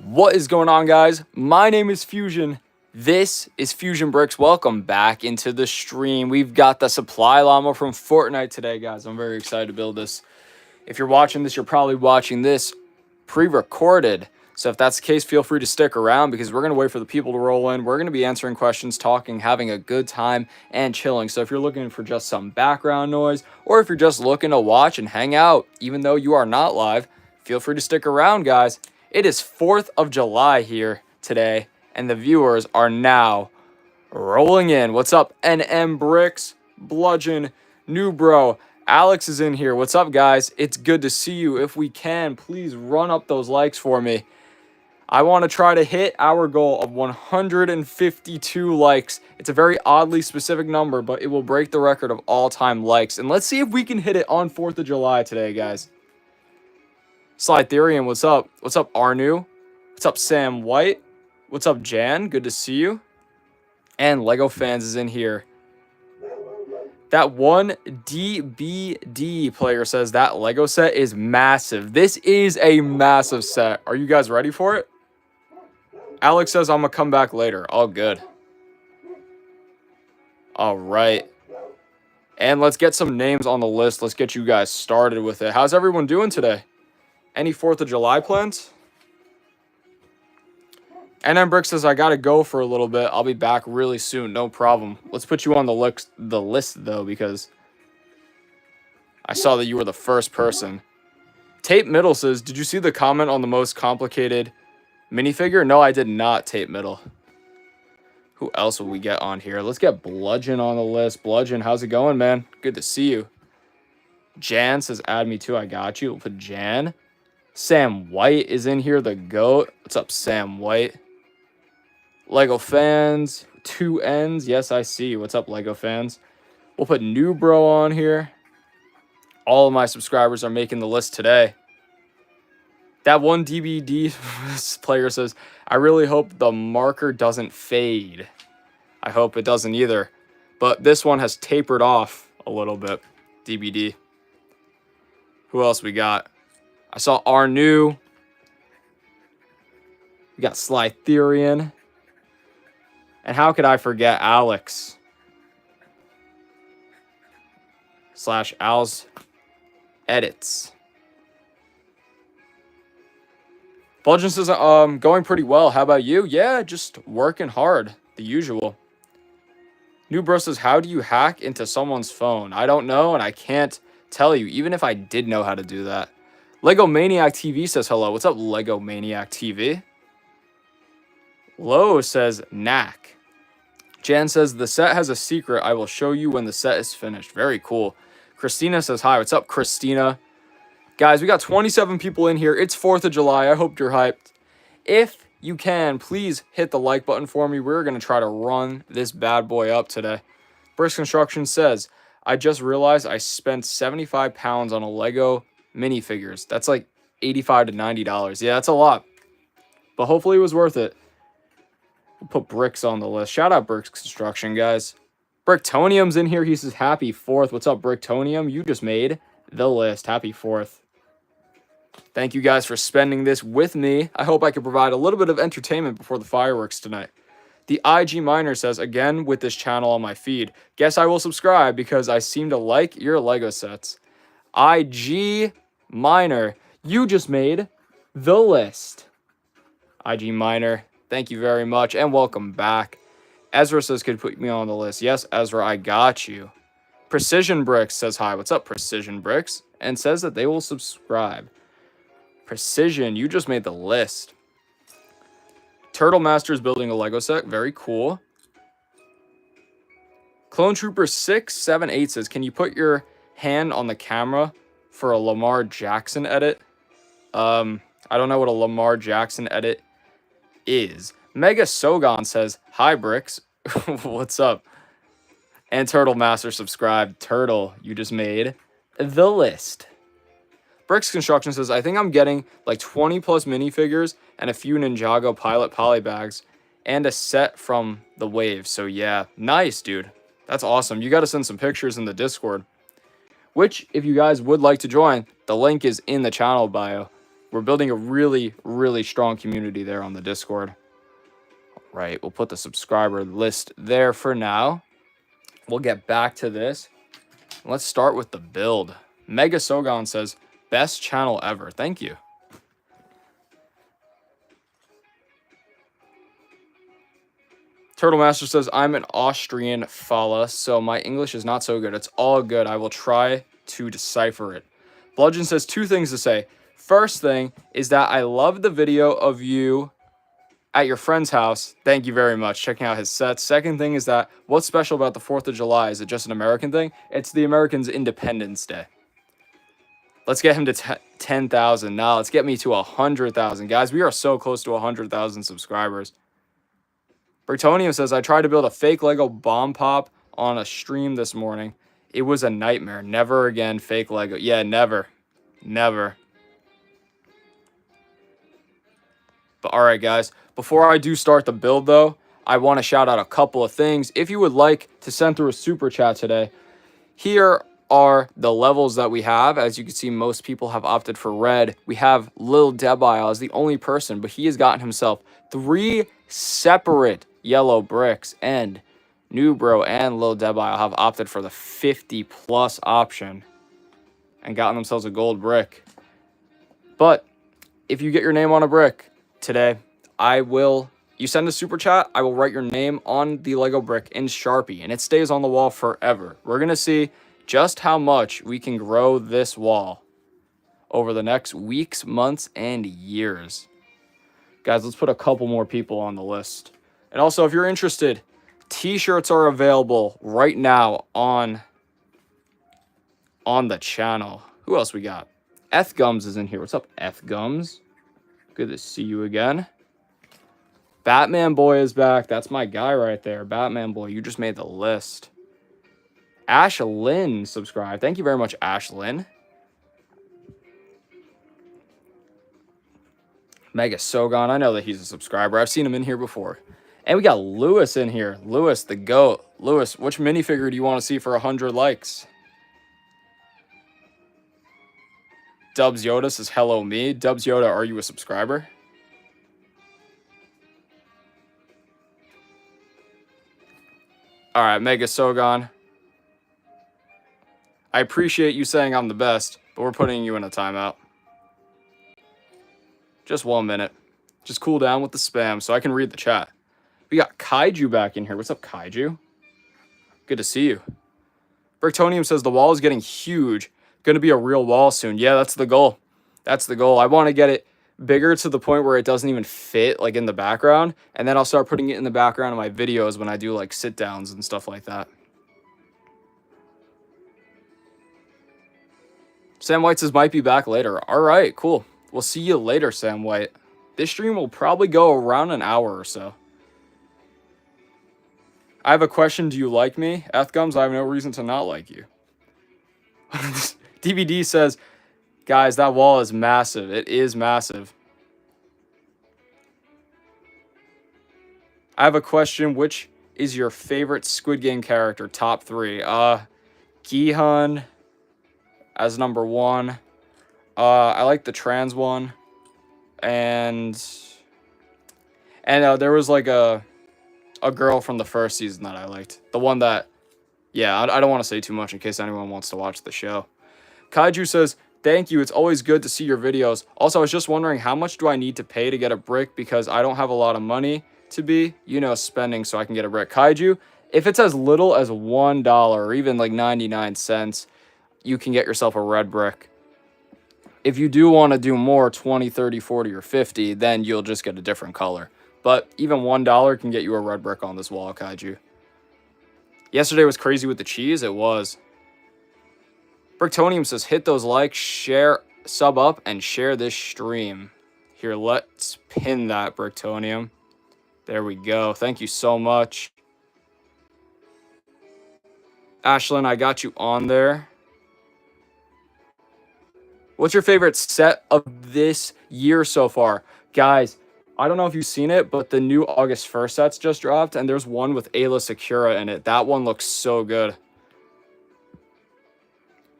What is going on, guys? My name is Fusion. This is Fusion Bricks. Welcome back into the stream. We've got the supply llama from Fortnite today, guys. I'm very excited to build this. If you're watching this, you're probably watching this pre-recorded. So if that's the case, feel free to stick around because we're going to wait for the people to roll in. We're going to be answering questions, talking, having a good time, and chilling. So if you're looking for just some background noise, or if you're just looking to watch and hang out, even though you are not live, feel free to stick around, guys. It is 4th of July here today, and the viewers are now rolling in. What's up, NM Bricks, Bludgeon, New Bro, Alex is in here. What's up, guys? It's good to see you. If we can, please run up those likes for me. I want to try to hit our goal of 152 likes. It's a very oddly specific number, but it will break the record of all-time likes. And let's see if we can hit it on 4th of July today, guys. Slytherian, what's up? What's up, Arnu? What's up, Sam White? What's up, Jan? Good to see you. And Lego Fans is in here. That one DBD player says that Lego set is massive. This is a massive set. Are you guys ready for it? Alex says I'm going to come back later. All good. All right. And let's get some names on the list. Let's get you guys started with it. How's everyone doing today? Any 4th of July plans? NM Brick says, I got to go for a little bit. I'll be back really soon. No problem. Let's put you on the list, though, because I saw that you were the first person. Tape Middle says, did you see the comment on the most complicated minifigure? No, I did not, Tape Middle. Who else will we get on here? Let's get Bludgeon on the list. Bludgeon, how's it going, man? Good to see you. Jan says, add me too. I got you. We'll put Jan. Sam White is in here, the GOAT. What's up, Sam White? Lego Fans, 2 N's. Yes, I see. What's up, Lego Fans? We'll put New Bro on here. All of my subscribers are making the list today. That one DBD player says, I really hope the marker doesn't fade. I hope it doesn't either. But this one has tapered off a little bit. DBD. Who else we got? I saw Arnu. We got Slytherian. And how could I forget Alex? / Al's edits. Bludgeon says, going pretty well. How about you? Yeah, just working hard. The usual. New Bro says, how do you hack into someone's phone? I don't know, and I can't tell you, even if I did know how to do that. Lego Maniac TV says hello. What's up, Lego Maniac TV? Lowe says, knack. Jan says, the set has a secret. I will show you when the set is finished. Very cool. Christina says, hi. What's up, Christina? Guys, we got 27 people in here. It's 4th of July. I hope you're hyped. If you can, please hit the like button for me. We're going to try to run this bad boy up today. Bricks Construction says, I just realized I spent 75 pounds on a Lego minifigures. That's like $85 to $90. Yeah, that's a lot. But hopefully it was worth it. We'll put Bricks on the list. Shout out Bricks Construction, guys. Bricktonium's in here. He says, happy 4th. What's up, Bricktonium? You just made the list. Happy 4th. Thank you guys for spending this with me. I hope I can provide a little bit of entertainment before the fireworks tonight. The IG Miner says, again with this channel on my feed. Guess I will subscribe because I seem to like your Lego sets. IG Miner, you just made the list. IG Miner, thank you very much and welcome back. Ezra says, could put me on the list. Yes, Ezra, I got you. Precision Bricks says hi. What's up, Precision Bricks? And says that they will subscribe. Precision, you just made the list. Turtle Master is building a Lego set. Very cool. Clone Trooper 678 says, can you put your hand on the camera for a Lamar Jackson edit? I don't know what a Lamar Jackson edit is. Mega Sogon says, hi, Bricks. What's up? And Turtle Master subscribed. Turtle, you just made the list. Bricks Construction says, I think I'm getting like 20 plus minifigures and a few Ninjago Pilot polybags and a set from the Wave. So yeah, nice, dude. That's awesome. You got to send some pictures in the Discord. Which, if you guys would like to join, the link is in the channel bio. We're building a really, really strong community there on the Discord. Right, we'll put the subscriber list there for now. We'll get back to this. Let's start with the build. Mega Sogon says, best channel ever. Thank you. Turtle Master says, I'm an Austrian fella, so my English is not so good. It's all good. I will try to decipher it. Bludgeon says 2 things to say. First thing is that I love the video of you at your friend's house. Thank you very much. Checking out his sets. Second thing is that what's special about the 4th of July? Is it just an American thing? It's the Americans' Independence Day. Let's get him to 10,000. Now let's get me to 100,000. Guys, we are so close to 100,000 subscribers. Bertonium says, I tried to build a fake Lego bomb pop on a stream this morning. It was a nightmare. Never again, fake Lego. Yeah, never. Never. But all right, guys. Before I do start the build, though, I want to shout out a couple of things. If you would like to send through a super chat today, here are the levels that we have. As you can see, most people have opted for red. We have Lil Debile as the only person, but he has gotten himself 3 separate yellow bricks, and Nubro and Lil Debile have opted for the 50+ option and gotten themselves a gold brick. But if you get your name on a brick today, you send a super chat, I will write your name on the Lego brick in Sharpie, and it stays on the wall forever. We're going to see just how much we can grow this wall over the next weeks, months, and years. Guys, let's put a couple more people on the list. And also, if you're interested, t-shirts are available right now on the channel. Who else we got? Ethgums is in here. What's up, Ethgums? Good to see you again. Batman Boy is back. That's my guy right there. Batman Boy, you just made the list. Ash Lynn subscribed. Thank you very much, Ash Lynn. Mega Sogon, I know that he's a subscriber. I've seen him in here before. And we got Lewis in here. Lewis, the GOAT. Lewis, which minifigure do you want to see for 100 likes? Dubs Yoda says, hello me. Dubs Yoda, are you a subscriber? All right, Mega Sogon. I appreciate you saying I'm the best, but we're putting you in a timeout. Just 1 minute. Just cool down with the spam so I can read the chat. We got Kaiju back in here. What's up, Kaiju? Good to see you. Bricktonium says the wall is getting huge. Going to be a real wall soon. Yeah, that's the goal. That's the goal. I want to get it bigger to the point where it doesn't even fit like in the background. And then I'll start putting it in the background of my videos when I do like sit downs and stuff like that. Sam White says might be back later. All right, cool. We'll see you later, Sam White. This stream will probably go around an hour or so. I have a question. Do you like me? Ethgums, I have no reason to not like you. DVD says, guys, that wall is massive. It is massive. I have a question. Which is your favorite Squid Game character? Top 3. Gi-hun as number 1. I like the trans one. And there was like a girl from the first season that I liked. The one that, yeah, I don't want to say too much in case anyone wants to watch the show. Kaiju says, thank you. It's always good to see your videos. Also, I was just wondering, how much do I need to pay to get a brick? Because I don't have a lot of money to be, spending so I can get a brick. Kaiju, if it's as little as $1 or even like 99 cents, you can get yourself a red brick. If you do want to do more, 20, 30, 40, or 50, then you'll just get a different color. But even $1 can get you a red brick on this wall, Kaiju. Yesterday was crazy with the cheese. It was. Bricktonium says, hit those likes, share, sub up, and share this stream. Here, let's pin that, Bricktonium. There we go. Thank you so much. Ashlyn, I got you on there. What's your favorite set of this year so far? Guys, I don't know if you've seen it, but the new August 1st sets just dropped, and there's one with Ayla Sakura in it. That one looks so good.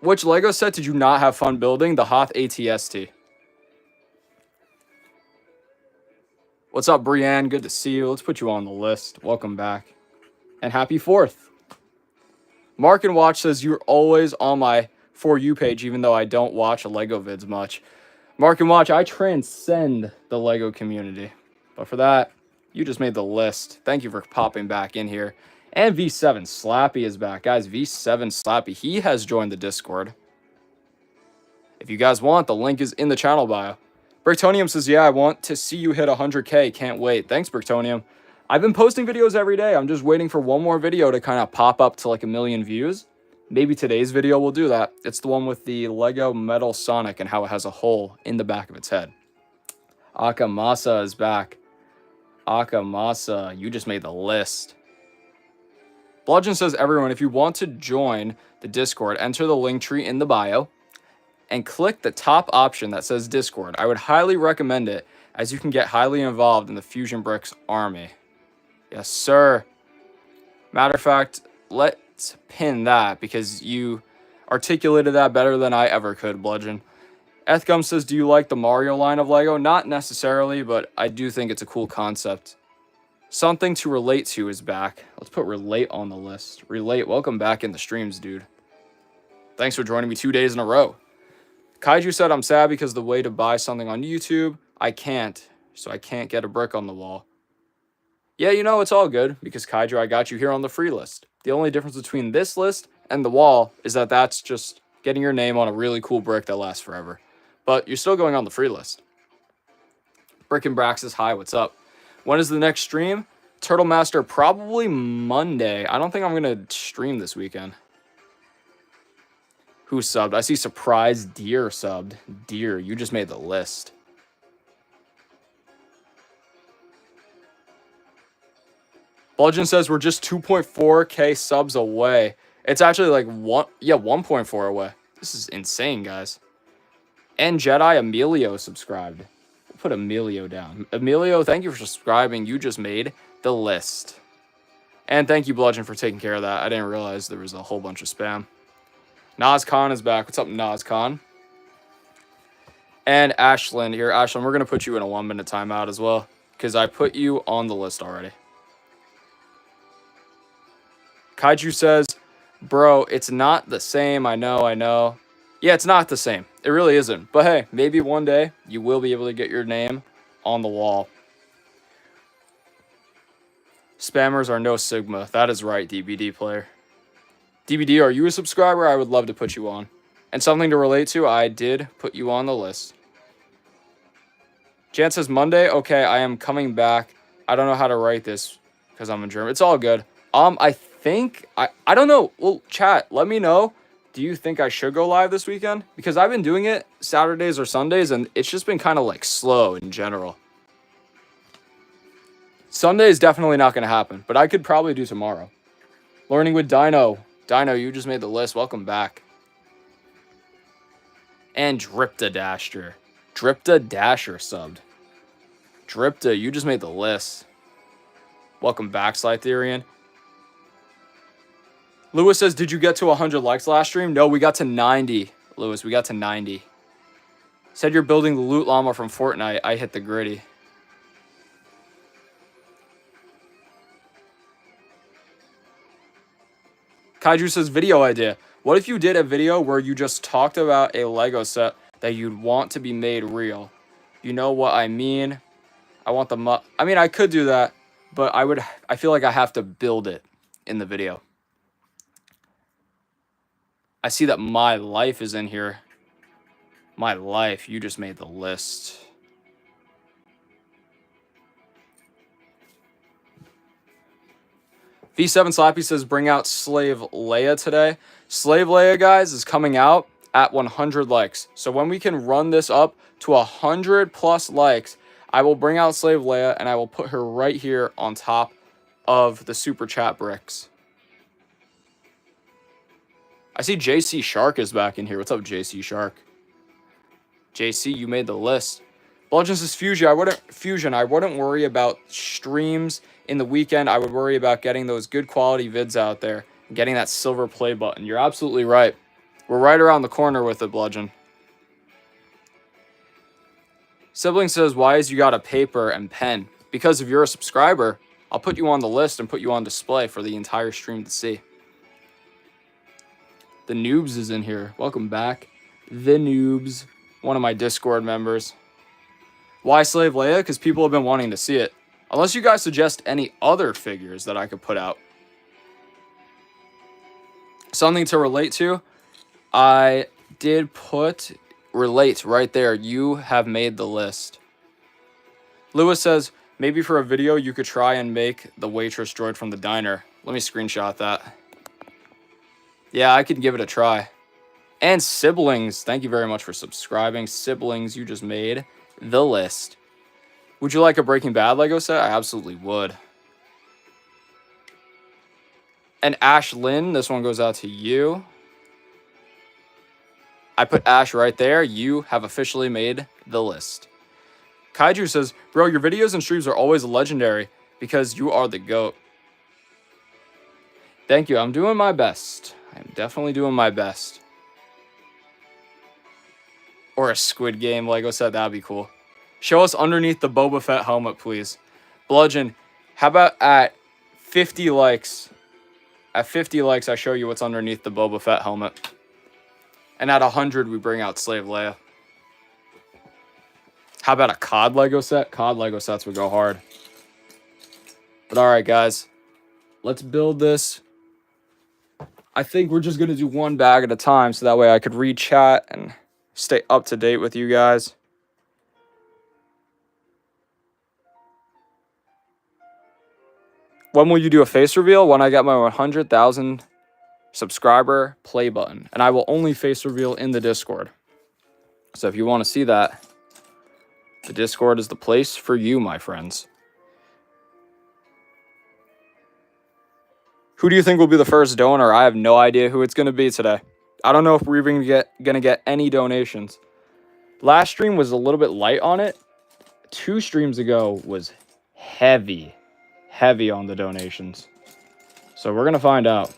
Which Lego set did you not have fun building? The Hoth ATST. What's up, Brienne? Good to see you. Let's put you on the list. Welcome back. And happy 4th. Mark and Watch says you're always on my For You page, even though I don't watch LEGO vids much. Mark and Watch, I transcend the LEGO community. But for that, you just made the list. Thank you for popping back in here. And V7 Slappy is back. Guys, V7 Slappy, he has joined the Discord. If you guys want, the link is in the channel bio. Brictonium says, yeah, I want to see you hit 100K. Can't wait. Thanks, Brictonium. I've been posting videos every day. I'm just waiting for one more video to kind of pop up to like 1 million views. Maybe today's video will do that. It's the one with the Lego Metal Sonic and how it has a hole in the back of its head. Akamasa is back. Akamasa, you just made the list. Bludgeon says, everyone, if you want to join the Discord, enter the link tree in the bio and click the top option that says Discord. I would highly recommend it, as you can get highly involved in the Fusion Bricks army. Yes, sir. Matter of fact, let's pin that because you articulated that better than I ever could, Bludgeon. Ethgum says, do you like the Mario line of Lego? Not necessarily, but I do think it's a cool concept. Something to relate to is back. Let's put relate on the list. Relate, welcome back in the streams, dude. Thanks for joining me 2 days in a row. Kaiju said, I'm sad because the way to buy something on YouTube, I can't. So I can't get a brick on the wall. Yeah, you know, it's all good because Kaiju, I got you here on the free list. The only difference between this list and the wall is that that's just getting your name on a really cool brick that lasts forever. But you're still going on the free list. Brick and Brax is hi, what's up? When is the next stream? Turtle Master, probably Monday. I don't think I'm going to stream this weekend. Who subbed? I see Surprise Deer subbed. Deer, you just made the list. Bludgeon says we're just 2.4K subs away. It's actually like 1.4 away. This is insane, guys. And Jedi Emilio subscribed. We'll put Emilio down. Emilio, thank you for subscribing. You just made the list. And thank you, Bludgeon, for taking care of that. I didn't realize there was a whole bunch of spam. Nas Khan is back. What's up, Nas Khan? And Ashlyn here. Ashlyn, we're going to put you in a 1-minute timeout as well, because I put you on the list already. Kaiju says, bro, it's not the same. I know. Yeah, it's not the same. It really isn't. But hey, maybe one day you will be able to get your name on the wall. Spammers are no Sigma. That is right, DBD player. DBD, are you a subscriber? I would love to put you on. And something to relate to, I did put you on the list. Jan says, Monday? Okay, I am coming back. I don't know how to write this because I'm in German. It's all good. I don't know. Well, chat, let me know. Do you think I should go live this weekend? Because I've been doing it Saturdays or Sundays, and it's just been kind of like slow in general. Sunday is definitely not going to happen, but I could probably do tomorrow. Learning with Dino. Dino, you just made the list. Welcome back. And Dripta Dasher. Dripta Dasher subbed. Dripta, you just made the list. Welcome back, Slytherian. Lewis says, did you get to 100 likes last stream? No, we got to 90. Lewis, we got to 90. Said you're building the loot llama from Fortnite. I hit the gritty. Kaiju says, video idea. What if you did a video where you just talked about a Lego set that you'd want to be made real? You know what I mean? I could do that, but I feel like I have to build it in the video. I see that My Life is in here. My Life, you just made the list. V7 Slappy says, bring out Slave Leia today. Slave Leia, guys, is coming out at 100 likes. So when we can run this up to 100 plus likes, I will bring out Slave Leia and I will put her right here on top of the super chat bricks. I see JC Shark is back in here. What's up, JC Shark? JC, you made the list. Bludgeon says, Fusion, I wouldn't worry about streams in the weekend. I would worry about getting those good quality vids out there and getting that silver play button. You're absolutely right. We're right around the corner with it, Bludgeon. Sibling says, why is you got a paper and pen? because if you're a subscriber, I'll put you on the list and put you on display for the entire stream to see. The Noobs is in here. Welcome back. The Noobs, one of my Discord members. Why Slave Leia? Because people have been wanting to see it. Unless you guys suggest any other figures that I could put out. Something to relate to. I did put relate right there. You have made the list. Lewis says, maybe for a video you could try and make the waitress droid from the diner. Let me screenshot that. Yeah, I could give it a try. And Siblings, thank you very much for subscribing. Siblings, you just made the list. Would you like a Breaking Bad Lego set? I absolutely would. And Ash Lynn, this one goes out to you. I put Ash right there. You have officially made the list. Kaiju says, bro, your videos and streams are always legendary because you are the GOAT. Thank you. I'm doing my best. I'm definitely doing my best. Or a Squid Game Lego set. That'd be cool. Show us underneath the Boba Fett helmet, please. Bludgeon, how about at 50 likes? At 50 likes, I show you what's underneath the Boba Fett helmet. And at 100, we bring out Slave Leia. How about a COD Lego set? COD Lego sets would go hard. But alright, guys. Let's build this. I think we're just going to do one bag at a time so that way I could read chat and stay up to date with you guys. When will you do a face reveal? When I get my 100,000 subscriber play button. And I will only face reveal in the Discord. So if you want to see that, the Discord is the place for you, my friends. Who do you think will be the first donor? I have no idea who it's going to be today. I don't know if we're even going to get any donations. Last stream was a little bit light on it. 2 streams ago was heavy on the donations. So we're going to find out.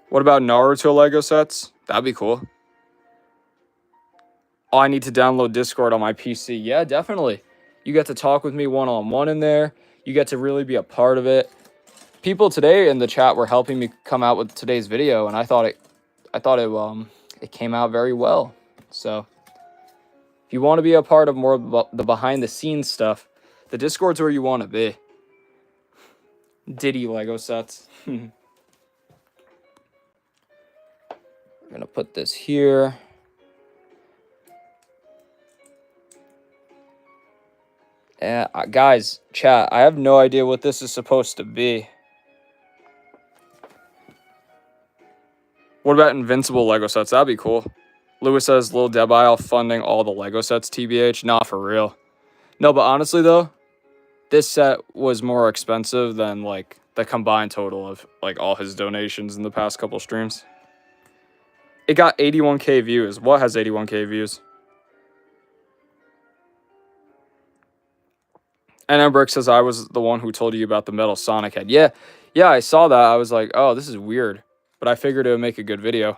What about Naruto Lego sets? That'd be cool. Oh, I need to download Discord on my PC. Yeah, definitely. You get to talk with me one-on-one in there. You get to really be a part of it. People today in the chat were helping me come out with today's video, and I thought it came out very well. So if you want to be a part of more of the behind-the-scenes stuff, the Discord's where you want to be. Diddy Lego sets. I'm going to put this here. Guys, chat, I have no idea what this is supposed to be. What about Invincible Lego sets? That'd be cool. Lewis says, Lil Debile funding all the Lego sets, TBH. Not for real. No, but honestly, though, this set was more expensive than, like, the combined total of, like, all his donations in the past couple streams. It got 81k views. What has 81k views? And Embrick says, I was the one who told you about the metal Sonic head. Yeah, I saw that. I was like, oh, this is weird. But I figured it would make a good video.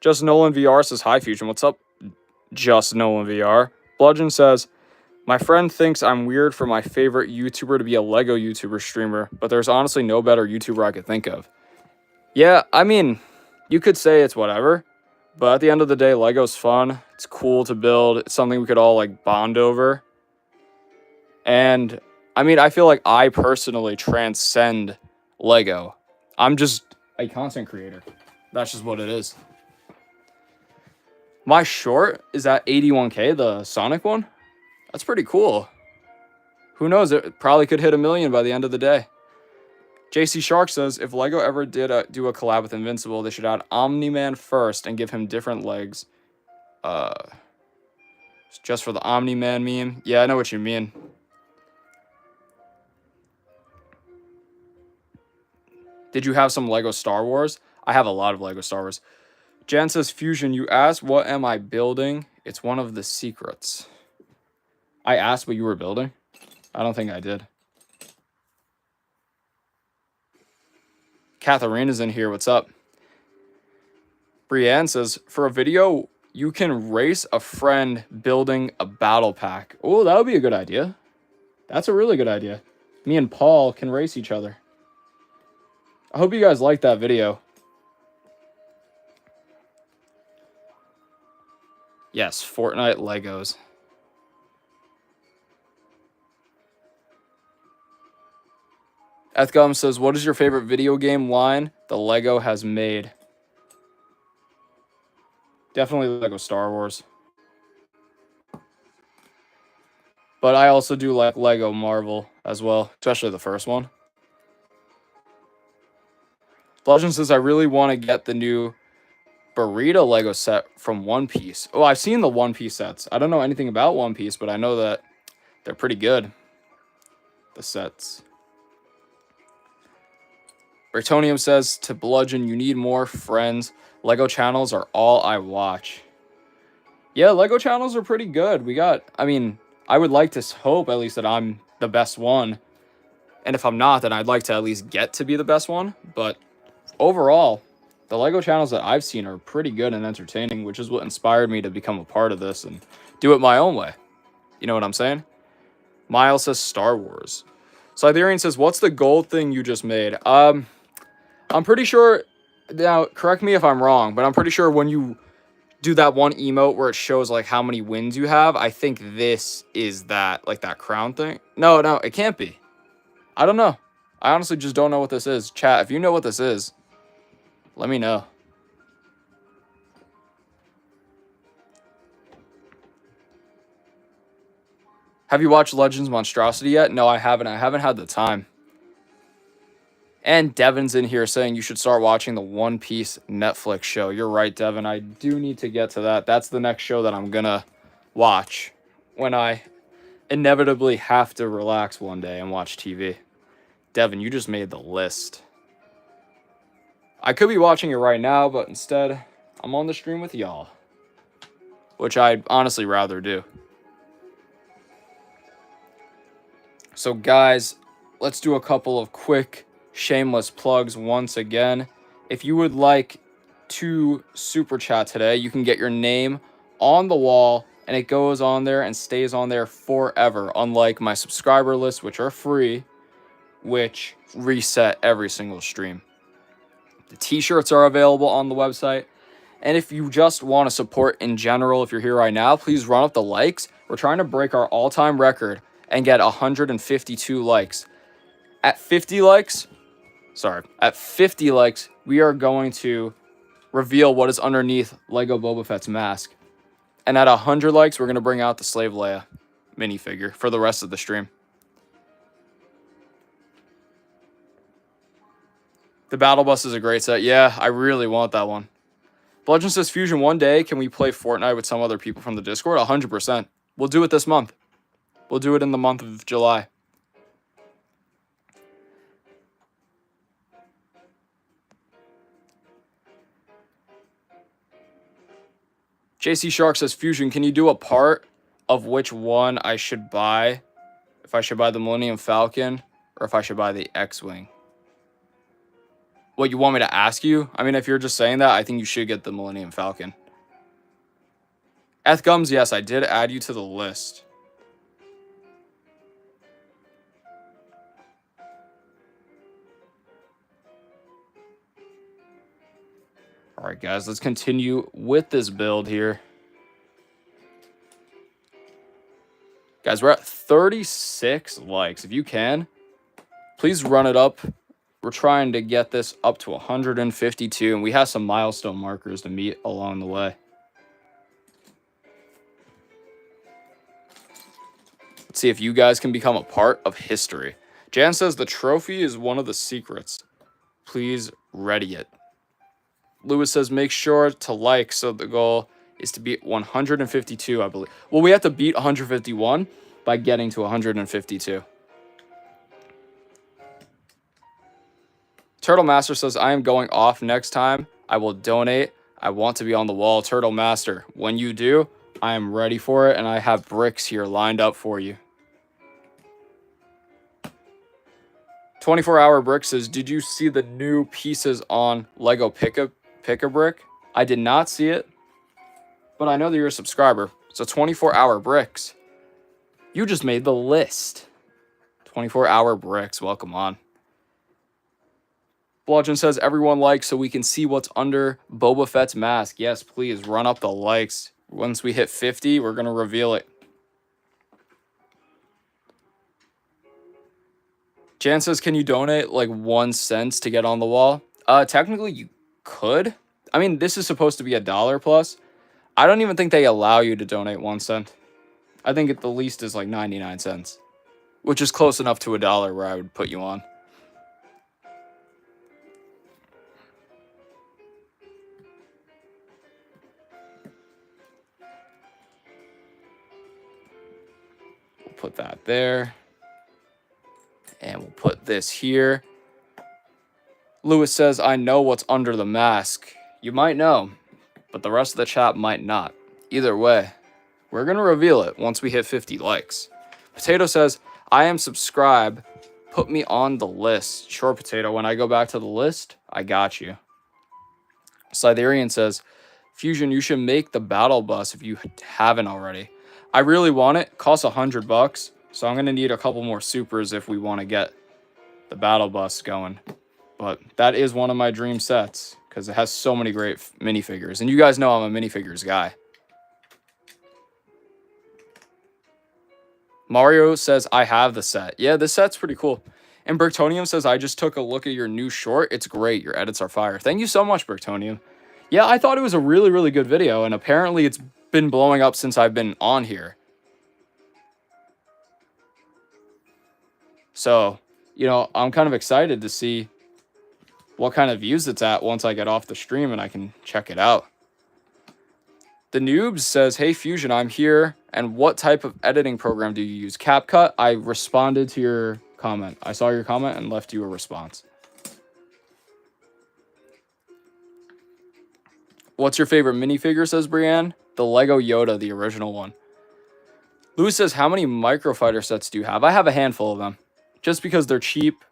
Just Nolan VR says, hi, Fusion. What's up, Just Nolan VR? Bludgeon says, my friend thinks I'm weird for my favorite YouTuber to be a Lego YouTuber streamer, but there's honestly no better YouTuber I could think of. Yeah, I mean, you could say it's whatever, but at the end of the day, Lego's fun. It's cool to build. It's something we could all, like, bond over. And, I mean, I feel like I personally transcend Lego. I'm just a content creator. That's just what it is. My short is at 81k, the Sonic one. That's pretty cool. Who knows? It probably could hit 1 million by the end of the day. JC Shark says, if Lego ever did do a collab with Invincible, they should add Omni-Man first and give him different legs. Just for the Omni-Man meme. Yeah, I know what you mean. Did you have some Lego Star Wars? I have a lot of Lego Star Wars. Jan says, Fusion, you asked, what am I building? It's one of the secrets. I asked what you were building? I don't think I did. Katharina's in here. What's up? Brienne says, for a video, you can race a friend building a battle pack. Oh, that would be a good idea. That's a really good idea. Me and Paul can race each other. I hope you guys like that video. Yes, Fortnite Legos. Ethgum says, what is your favorite video game line the Lego has made? Definitely Lego Star Wars. But I also do like Lego Marvel as well, especially the first one. Legend says, I really want to get the new Burrito Lego set from One Piece. Oh, I've seen the One Piece sets. I don't know anything about One Piece, but I know that they're pretty good. The sets. Bertonium says, to Bludgeon, you need more friends. Lego channels are all I watch. Yeah, Lego channels are pretty good. I would like to hope at least that I'm the best one. And if I'm not, then I'd like to at least get to be the best one. But overall, the Lego channels that I've seen are pretty good and entertaining, which is what inspired me to become a part of this and do it my own way. You know what I'm saying? Miles says Star Wars. Siberian says, what's the gold thing you just made? I'm pretty sure, now correct me if I'm wrong, but I'm pretty sure when you do that one emote where it shows like how many wins you have, I think this is that, like that crown thing. No, it can't be. I don't know. I honestly just don't know what this is. Chat, if you know what this is, let me know. Have you watched Legends Monstrosity yet? No, I haven't. I haven't had the time. And Devin's in here saying you should start watching the One Piece Netflix show. You're right, Devin. I do need to get to that. That's the next show that I'm going to watch when I inevitably have to relax one day and watch TV. Devin, you just made the list. I could be watching it right now, but instead, I'm on the stream with y'all, which I'd honestly rather do. So, guys, let's do a couple of quick shameless plugs once again. If you would like to super chat today, you can get your name on the wall and it goes on there and stays on there forever, unlike my subscriber list, which are free, which reset every single stream. The t-shirts are available on the website. And if you just want to support in general, if you're here right now, please run up the likes. We're trying to break our all-time record and get 152 likes. At 50 likes, we are going to reveal what is underneath Lego Boba Fett's mask. And at 100 likes, we're going to bring out the Slave Leia minifigure for the rest of the stream. The Battle Bus is a great set. Yeah, I really want that one. Bludgeon says, Fusion, one day, can we play Fortnite with some other people from the Discord? 100%. We'll do it this month. We'll do it in the month of July. JC Shark says, Fusion, can you do a part of which one I should buy? If I should buy the Millennium Falcon or if I should buy the X-Wing? What, you want me to ask you? I mean, if you're just saying that, I think you should get the Millennium Falcon. Ethgums, yes, I did add you to the list. All right, guys, let's continue with this build here. Guys, we're at 36 likes. If you can, please run it up. We're trying to get this up to 152, and we have some milestone markers to meet along the way. Let's see if you guys can become a part of history. Jan says the trophy is one of the secrets. Please ready it. Lewis says, make sure to like, so the goal is to beat 152, I believe. Well, we have to beat 151 by getting to 152. Turtle Master says, I am going off next time. I will donate. I want to be on the wall. Turtle Master, when you do, I am ready for it, and I have bricks here lined up for you. 24-hour Brick says, did you see the new pieces on Lego Pick a Brick? I did not see it, but I know that you're a subscriber. So 24-hour bricks. You just made the list. 24-hour bricks. Welcome on. Bludgeon says, everyone likes so we can see what's under Boba Fett's mask. Yes, please run up the likes. Once we hit 50, we're going to reveal it. Jan says, can you donate like 1 cent to get on the wall? Technically, you could. I mean, this is supposed to be $1 plus. I don't even think they allow you to donate 1 cent. I think the least is like 99 cents, which is close enough to $1 where I would put you on. We'll put that there. And we'll put this here. Lewis says, I know what's under the mask. You might know, but the rest of the chat might not. Either way, we're going to reveal it once we hit 50 likes. Potato says, I am subscribed. Put me on the list. Sure, Potato. When I go back to the list, I got you. Scytherian says, Fusion, you should make the battle bus if you haven't already. I really want it. Costs $100. So I'm going to need a couple more supers if we want to get the battle bus going. But that is one of my dream sets because it has so many great minifigures. And you guys know I'm a minifigures guy. Mario says, I have the set. Yeah, this set's pretty cool. And Bertonium says, I just took a look at your new short. It's great. Your edits are fire. Thank you so much, Bertonium. Yeah, I thought it was a really, really good video. And apparently it's been blowing up since I've been on here. So, you know, I'm kind of excited to see what kind of views it's at once I get off the stream and I can check it out. The Noobs says, hey, Fusion, I'm here. And what type of editing program do you use? CapCut? I responded to your comment. I saw your comment and left you a response. What's your favorite minifigure, says Brienne? The Lego Yoda, the original one. Lewis says, how many Microfighter sets do you have? I have a handful of them. Just because they're cheap.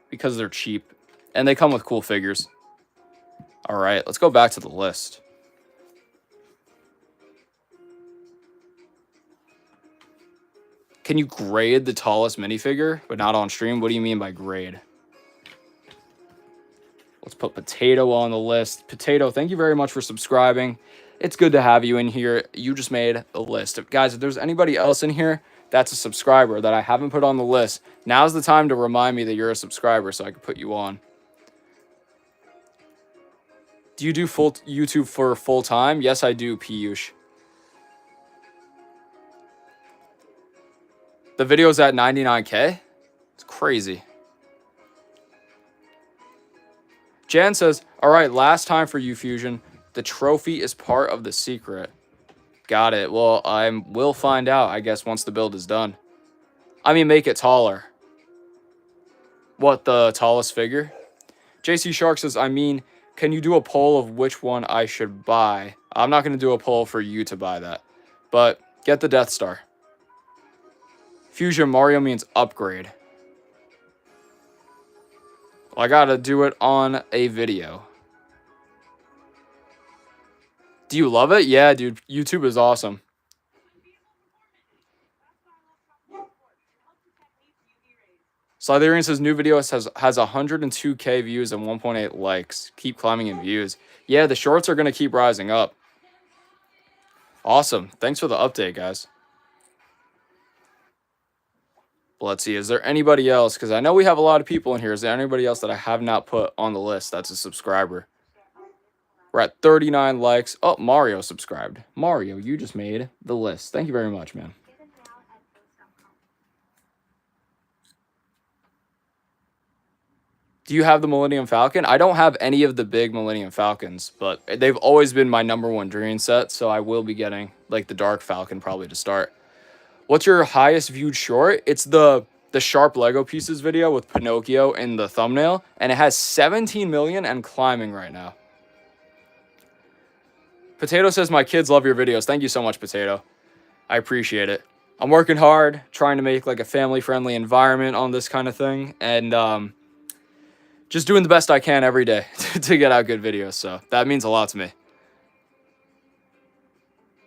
Because they're cheap. And they come with cool figures. All right, let's go back to the list. Can you grade the tallest minifigure, but not on stream? What do you mean by grade? Let's put Potato on the list. Potato, thank you very much for subscribing. It's good to have you in here. You just made a list. Guys, if there's anybody else in here that's a subscriber that I haven't put on the list, now's the time to remind me that you're a subscriber so I can put you on. Do you do full YouTube for full time? Yes, I do, Piyush. The video's at 99K? It's crazy. Jan says, all right, last time for you, Fusion. The trophy is part of the secret. Got it. Well, I will find out, I guess, once the build is done. I mean, make it taller. What, the tallest figure? JC Shark says, I mean, can you do a poll of which one I should buy? I'm not going to do a poll for you to buy that. But get the Death Star. Fusion Mario means upgrade. Well, I got to do it on a video. Do you love it? Yeah, dude. YouTube is awesome. Slytherian says new video has 102K views and 1.8 likes. Keep climbing in views. Yeah, the shorts are going to keep rising up. Awesome. Thanks for the update, guys. Let's see. Is there anybody else? Because I know we have a lot of people in here. Is there anybody else that I have not put on the list that's a subscriber? We're at 39 likes. Oh, Mario subscribed. Mario, you just made the list. Thank you very much, man. Do you have the Millennium Falcon? I don't have any of the big Millennium Falcons, but they've always been my #1 dream set, so I will be getting like the Dark Falcon probably to start. What's your highest viewed short? It's the Sharp Lego Pieces video with Pinocchio in the thumbnail, and it has 17 million and climbing right now. Potato says, my kids love your videos. Thank you so much, Potato. I appreciate it. I'm working hard, trying to make like a family-friendly environment on this kind of thing, and just doing the best I can every day to get out good videos. So that means a lot to me.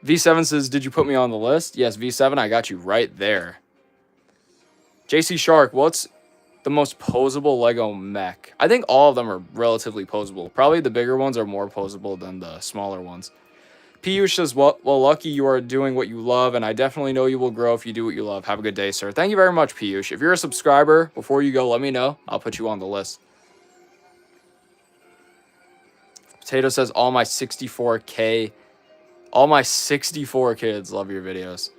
V7 says, did you put me on the list? Yes, V7, I got you right there. JC Shark, what's the most posable Lego mech? I think all of them are relatively posable. Probably the bigger ones are more posable than the smaller ones. Piyush says, well, Lucky, you are doing what you love, and I definitely know you will grow if you do what you love. Have a good day, sir. Thank you very much, Piyush. If you're a subscriber, before you go, let me know. I'll put you on the list. Potato says, all my 64K kids love your videos.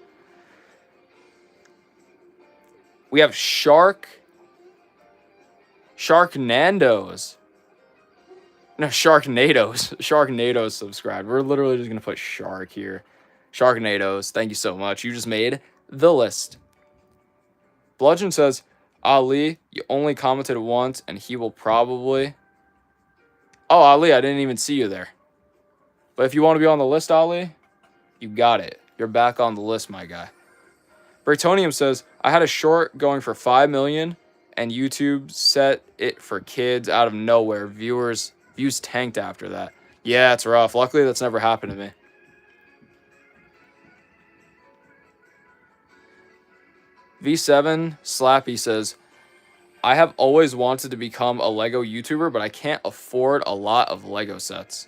We have Sharknadoes. No, Sharknadoes subscribed. We're literally just going to put Shark here. Sharknadoes, thank you so much. You just made the list. Bludgeon says, Ali, you only commented once, and he will probably... Oh, Ali, I didn't even see you there. But if you want to be on the list, Ali, you got it. You're back on the list, my guy. Bratonium says, I had a short going for 5 million, and YouTube set it for kids out of nowhere. Views tanked after that. Yeah, it's rough. Luckily, that's never happened to me. V7 Slappy says, I have always wanted to become a Lego YouTuber, but I can't afford a lot of Lego sets.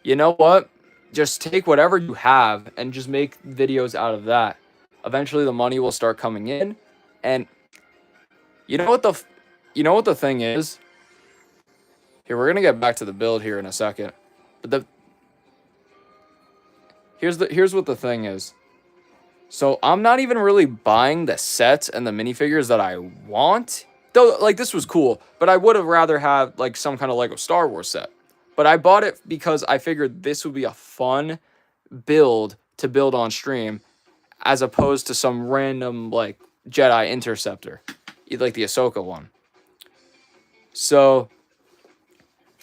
You know what? Just take whatever you have and just make videos out of that. Eventually, the money will start coming in, and you know what the thing is? Here, we're gonna get back to the build here in a second, but here's what the thing is. So I'm not even really buying the sets and the minifigures that I want. Though, like, this was cool, but I would have rather have like some kind of Lego Star Wars set. But I bought it because I figured this would be a fun build to build on stream, as opposed to some random like Jedi Interceptor, like the Ahsoka one. So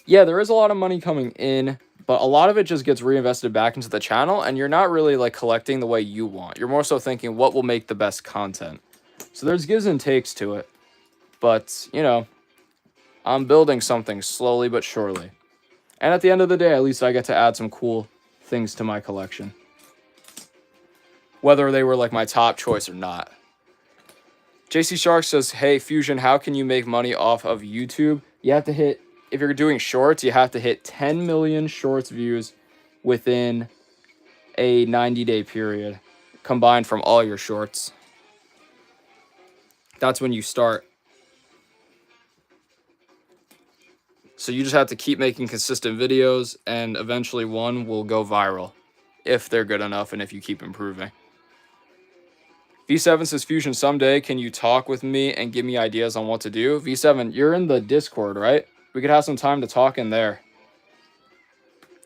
yeah, there is a lot of money coming in, but a lot of it just gets reinvested back into the channel, and you're not really like collecting the way you want. You're more so thinking what will make the best content. So there's gives and takes to it, but you know, I'm building something slowly but surely. And at the end of the day, at least I get to add some cool things to my collection, whether they were like my top choice or not. JC Shark says, hey, Fusion, how can you make money off of YouTube? You have to hit, if you're doing shorts, you have to hit 10 million shorts views within a 90-day period, combined from all your shorts. That's when you start. So you just have to keep making consistent videos, and eventually one will go viral if they're good enough and if you keep improving. V7 says, Fusion, someday can you talk with me and give me ideas on what to do? V7, you're in the Discord, right? We could have some time to talk in there.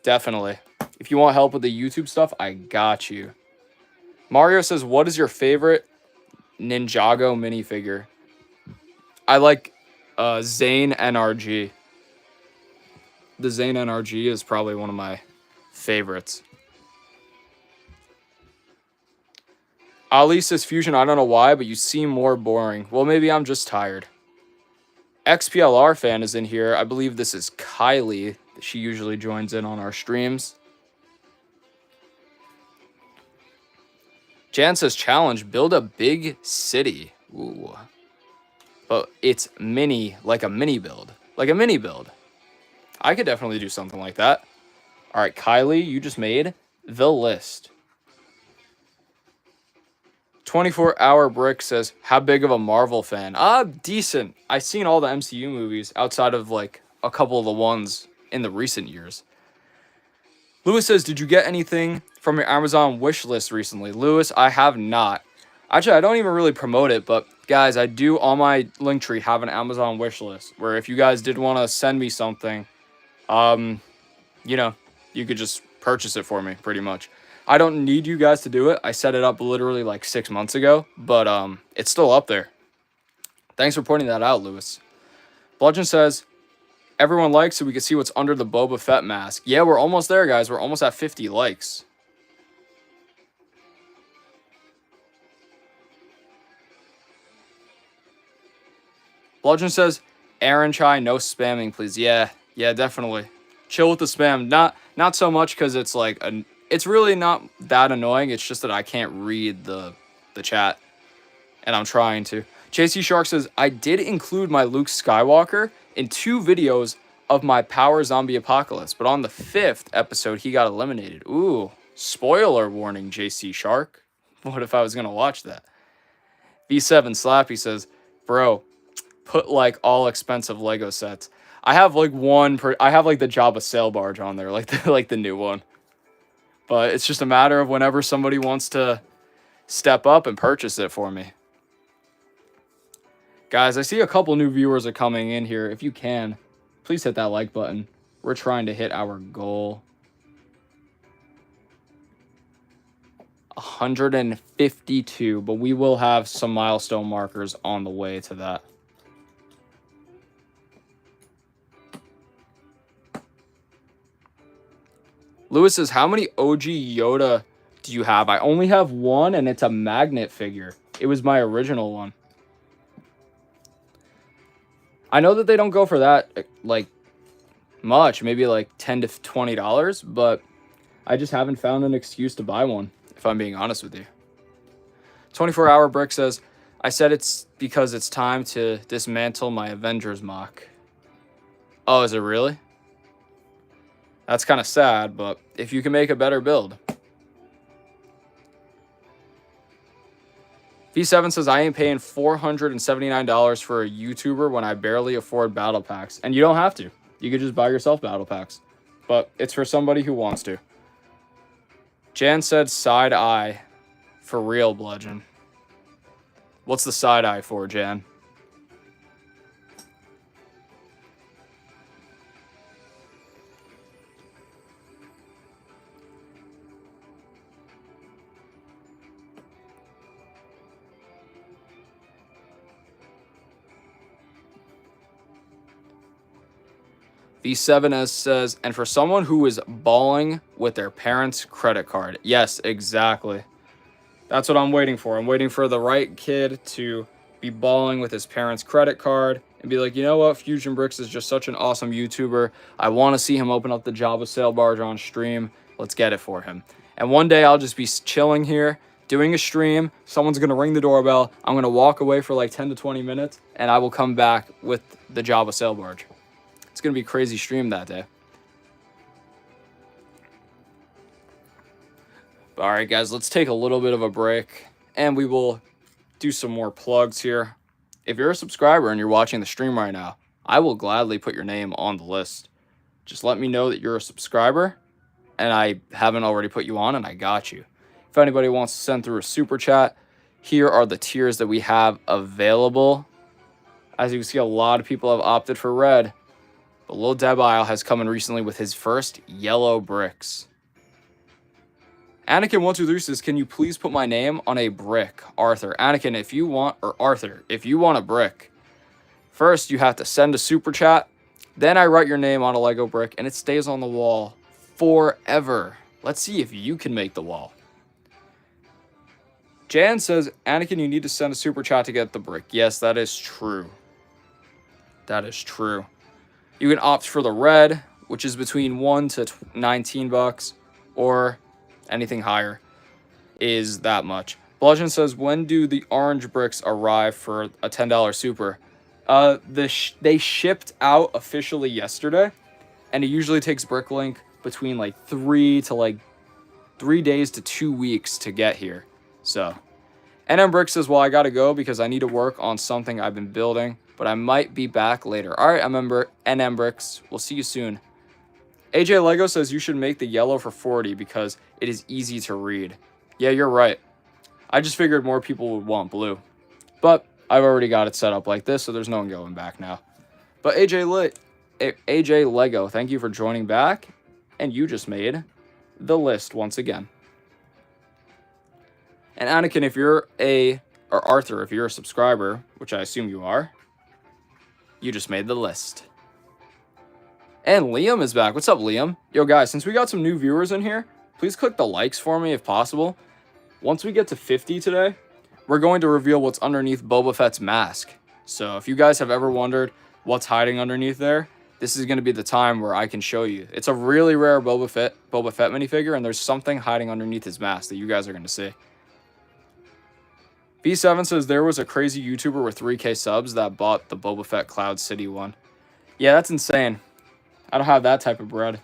Definitely. If you want help with the YouTube stuff, I got you. Mario says, what is your favorite Ninjago minifigure? I like Zane NRG. The Zane NRG is probably one of my favorites. Ali says, Fusion, I don't know why, but you seem more boring. Well, maybe I'm just tired. XPLR fan is in here. I believe this is Kylie. She usually joins in on our streams. Jan says, challenge, build a big city. Ooh. But it's mini, like a mini build. Like a mini build. I could definitely do something like that. All right, Kylie, you just made the list. 24-hour Brick says, how big of a Marvel fan? Decent. I've seen all the MCU movies outside of like a couple of the ones in the recent years. Lewis says, did you get anything from your Amazon wish list recently? Lewis, I have not. Actually, I don't even really promote it, but guys, I do on my Linktree have an Amazon wish list where if you guys did want to send me something, you know, you could just purchase it for me pretty much. I don't need you guys to do it. I set it up literally like 6 months ago, but it's still up there. Thanks for pointing that out, Lewis. Bludgeon says, everyone likes so we can see what's under the Boba Fett mask. Yeah, we're almost there, guys. We're almost at 50 likes. Bludgeon says, Aaron Chai, no spamming, please. Yeah, definitely. Chill with the spam. Not so much because it's like it's really not that annoying. It's just that I can't read the chat, and I'm trying to. JC Shark says, I did include my Luke Skywalker in 2 videos of my Power Zombie Apocalypse, but on the 5th episode, he got eliminated. Ooh, spoiler warning, JC Shark. What if I was going to watch that? V7 Slappy says, bro, put like all expensive Lego sets. I have like I have like the Jabba sail barge on there, like the new one. But it's just a matter of whenever somebody wants to step up and purchase it for me. Guys, I see a couple new viewers are coming in here. If you can, please hit that like button. We're trying to hit our goal. 152, but we will have some milestone markers on the way to that. Lewis says, how many OG Yoda do you have? I only have one, and it's a magnet figure. It was my original one. I know that they don't go for that, like, much. Maybe, like, $10 to $20, but I just haven't found an excuse to buy one, if I'm being honest with you. 24-hour Brick says, I said it's because it's time to dismantle my Avengers mock. Oh, is it really? That's kind of sad, but if you can make a better build. V7 says, I ain't paying $479 for a YouTuber when I barely afford battle packs. And you don't have to. You could just buy yourself battle packs. But it's for somebody who wants to. Jan said side eye for real, Bludgeon. What's the side eye for, Jan? V7S says, and for someone who is balling with their parents' credit card. Yes, exactly. That's what I'm waiting for. I'm waiting for the right kid to be balling with his parents' credit card and be like, you know what? Fusion Bricks is just such an awesome YouTuber. I want to see him open up the Jabba sail barge on stream. Let's get it for him. And one day I'll just be chilling here, doing a stream. Someone's going to ring the doorbell. I'm going to walk away for like 10 to 20 minutes, and I will come back with the Jabba sail barge. It's going to be a crazy stream that day. All right, guys, let's take a little bit of a break, and we will do some more plugs here. If you're a subscriber and you're watching the stream right now, I will gladly put your name on the list. Just let me know that you're a subscriber, and I haven't already put you on, and I got you. If anybody wants to send through a super chat, here are the tiers that we have available. As you can see, a lot of people have opted for red. But Lil Debile has come in recently with his first yellow bricks. Anakin123 says, can you please put my name on a brick? Arthur. Anakin, if you want, or Arthur, if you want a brick, first you have to send a super chat. Then I write your name on a Lego brick, and it stays on the wall forever. Let's see if you can make the wall. Jan says, Anakin, you need to send a super chat to get the brick. Yes, that is true. That is true. You can opt for the red, which is between $1 to $19, or anything higher is that much. Bludgeon says, when do the orange bricks arrive for a $10 super? They shipped out officially yesterday, and it usually takes Bricklink between like 3 days to 2 weeks to get here. So, NM Brick says, well, I gotta go because I need to work on something I've been building, but I might be back later. All right, I remember NM Bricks. We'll see you soon. AJ Lego says you should make the yellow for 40 because it is easy to read. Yeah, you're right. I just figured more people would want blue. But I've already got it set up like this, so there's no one going back now. But AJ Lego, thank you for joining back. And you just made the list once again. And Anakin, if you're or Arthur, if you're a subscriber, which I assume you are, you just made the list. And Liam is back. What's up, Liam? Yo, guys, since we got some new viewers in here, please click the likes for me if possible. Once we get to 50 today, we're going to reveal what's underneath Boba Fett's mask. So if you guys have ever wondered what's hiding underneath there, this is going to be the time where I can show you. It's a really rare Boba Fett minifigure, and there's something hiding underneath his mask that you guys are going to see. B7 says there was a crazy YouTuber with 3K subs that bought the Boba Fett Cloud City one. Yeah, that's insane. I don't have that type of bread.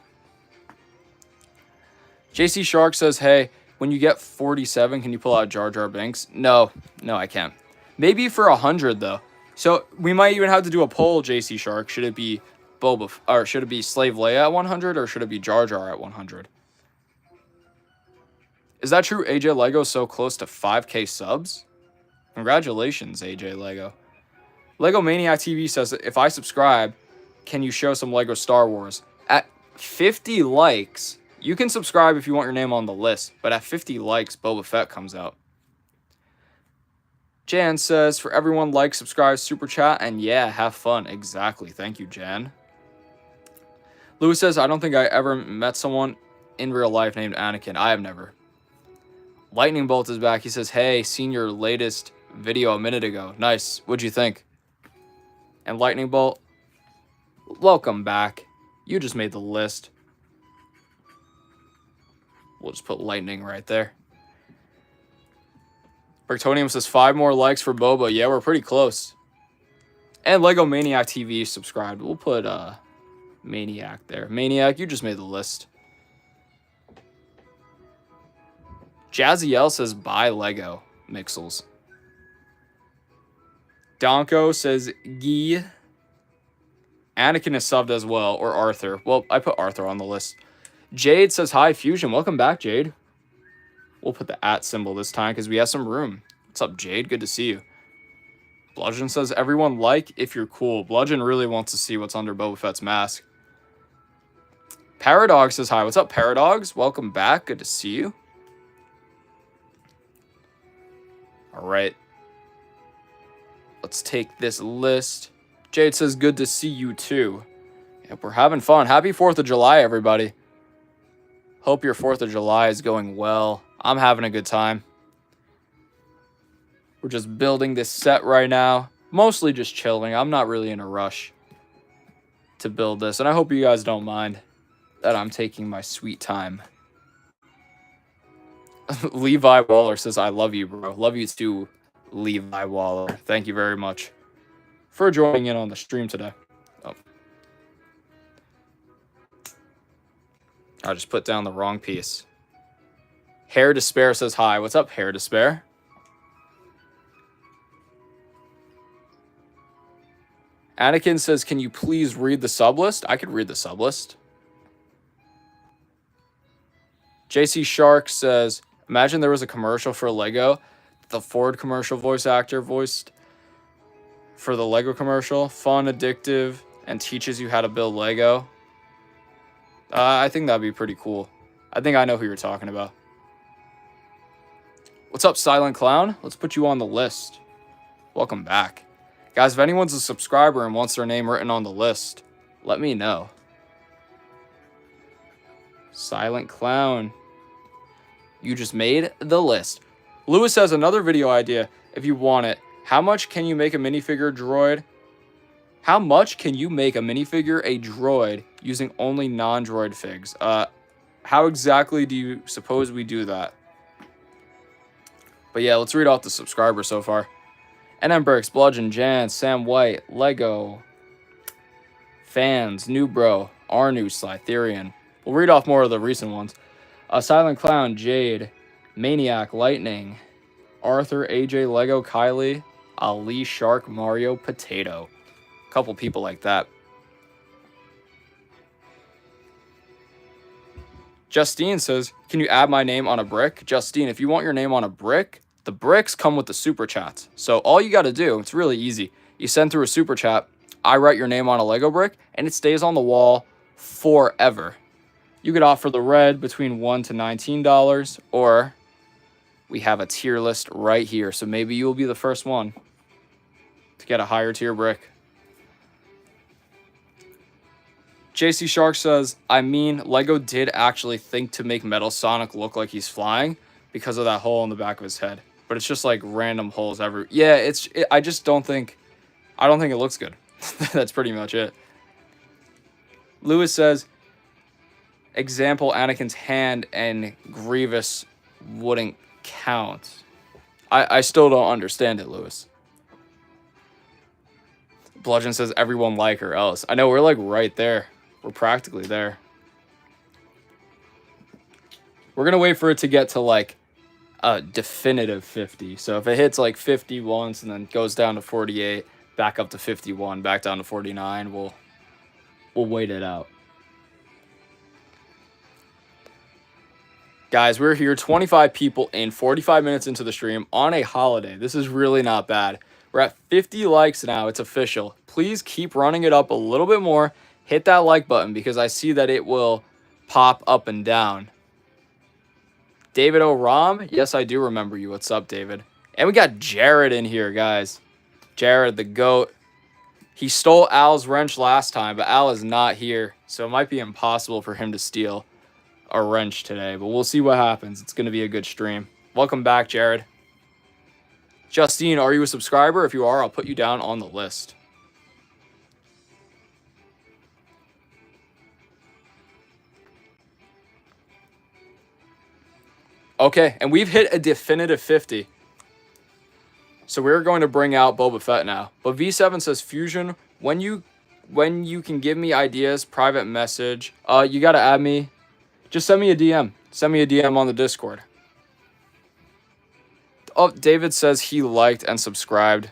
JC Shark says, hey, when you get 47, can you pull out Jar Jar Binks? No, I can't. Maybe for 100 though. So we might even have to do a poll, JC Shark. Should it be should it be Slave Leia at 100, or should it be Jar Jar at 100? Is that true? AJ Lego so close to 5K subs? Congratulations, AJ Lego. Lego Maniac TV says that if I subscribe, can you show some Lego Star Wars? At 50 likes, you can subscribe if you want your name on the list, but at 50 likes, Boba Fett comes out. Jan says, for everyone, like, subscribe, super chat, and yeah, have fun. Exactly. Thank you, Jan. Lewis says, I don't think I ever met someone in real life named Anakin. I have never. Lightning Bolt is back. He says, hey, seen your latest video a minute ago. Nice. What'd you think? And Lightning Bolt, welcome back. You just made the list. We'll just put lightning right there. Brictonium says 5 more likes for Boba. Yeah, we're pretty close. And Lego Maniac TV subscribed. We'll put Maniac there. Maniac, you just made the list. Jazziel says buy Lego Mixels. Donko says Gee. Anakin is subbed as well, or Arthur. Well, I put Arthur on the list. Jade says hi, Fusion. Welcome back, Jade. We'll put the @ symbol this time because we have some room. What's up, Jade? Good to see you. Bludgeon says, everyone like if you're cool. Bludgeon really wants to see what's under Boba Fett's mask. Paradog says hi. What's up, Paradogs? Welcome back. Good to see you. All right. Let's take this list. Jade says, good to see you too. Yep, we're having fun. Happy 4th of July, everybody. Hope your 4th of July is going well. I'm having a good time. We're just building this set right now. Mostly just chilling. I'm not really in a rush to build this. And I hope you guys don't mind that I'm taking my sweet time. Levi Waller says, I love you, bro. Love you too, Levi Waller. Thank you very much for joining in on the stream today. Oh. I just put down the wrong piece. Hair Despair says hi. What's up, Hair Despair? Anakin says, can you please read the sub list? I could read the sub list. JC Shark says, imagine there was a commercial for Lego. The Ford commercial voice actor voiced for the Lego commercial. Fun, addictive, and teaches you how to build Lego. I think that'd be pretty cool. I think I know who you're talking about. What's up, Silent Clown? Let's put you on the list. Welcome back. Guys, if anyone's a subscriber and wants their name written on the list, let me know. Silent Clown. You just made the list. Lewis has another video idea if you want it. How much can you make a minifigure droid? How much can you make a minifigure a droid using only non-droid figs? How exactly do you suppose we do that? But yeah, let's read off the subscribers so far. NM Bricks, Bludgeon, Jan, Sam White, Lego, Fans, New Bro, Arnu, Slytherian. We'll read off more of the recent ones. Silent Clown, Jade, Maniac, Lightning, Arthur, AJ, Lego, Kylie, Ali, Shark, Mario, Potato. A couple people like that. Justine says, can you add my name on a brick? Justine, if you want your name on a brick, the bricks come with the super chats. So all you got to do, it's really easy. You send through a super chat, I write your name on a Lego brick, and it stays on the wall forever. You could offer the red between $1 to $19, or we have a tier list right here. So maybe you'll be the first one to get a higher tier brick. JC Shark says, I mean, Lego did actually think to make Metal Sonic look like he's flying because of that hole in the back of his head. But it's just like random holes everywhere. Yeah, I don't think it looks good. That's pretty much it. Lewis says, example, Anakin's hand and Grievous wouldn't count. I still don't understand it, Lewis. Bludgeon says, everyone like or else. I know, we're like right there. We're practically there. We're going to wait for it to get to like a definitive 50. So if it hits like 50 once and then goes down to 48, back up to 51, back down to 49, we'll wait it out. Guys, we're here 25 people in 45 minutes into the stream on a holiday. This is really not bad. We're at 50 likes now. It's official. Please keep running it up a little bit more. Hit that like button because I see that it will pop up and down. David O'Ram? Yes, I do remember you. What's up, David? And we got Jared in here, guys. Jared, the GOAT. He stole Al's wrench last time, but Al is not here, so it might be impossible for him to steal a wrench today, but we'll see what happens. It's going to be a good stream. Welcome back, Jared. Justine, are you a subscriber? If you are, I'll put you down on the list. Okay, and we've hit a definitive 50. So we're going to bring out Boba Fett now. But V7 says, Fusion, when you can give me ideas, private message, you got to add me. Just send me a DM. Send me a DM on the Discord. Oh, David says he liked and subscribed.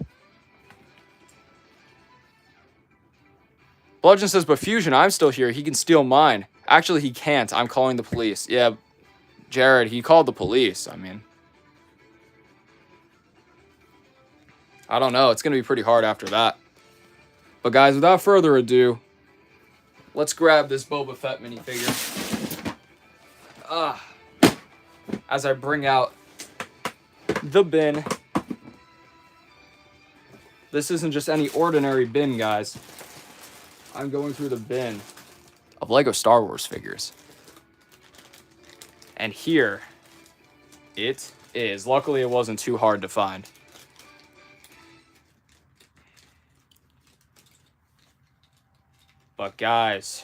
Bludgeon says, but Fusion, I'm still here. He can steal mine. Actually, he can't. I'm calling the police. Yeah, Jared, he called the police. I mean, I don't know. It's going to be pretty hard after that. But guys, without further ado, let's grab this Boba Fett minifigure. As I bring out the bin. This isn't just any ordinary bin, guys. I'm going through the bin of Lego Star Wars figures. And here it is. Luckily, it wasn't too hard to find. But guys,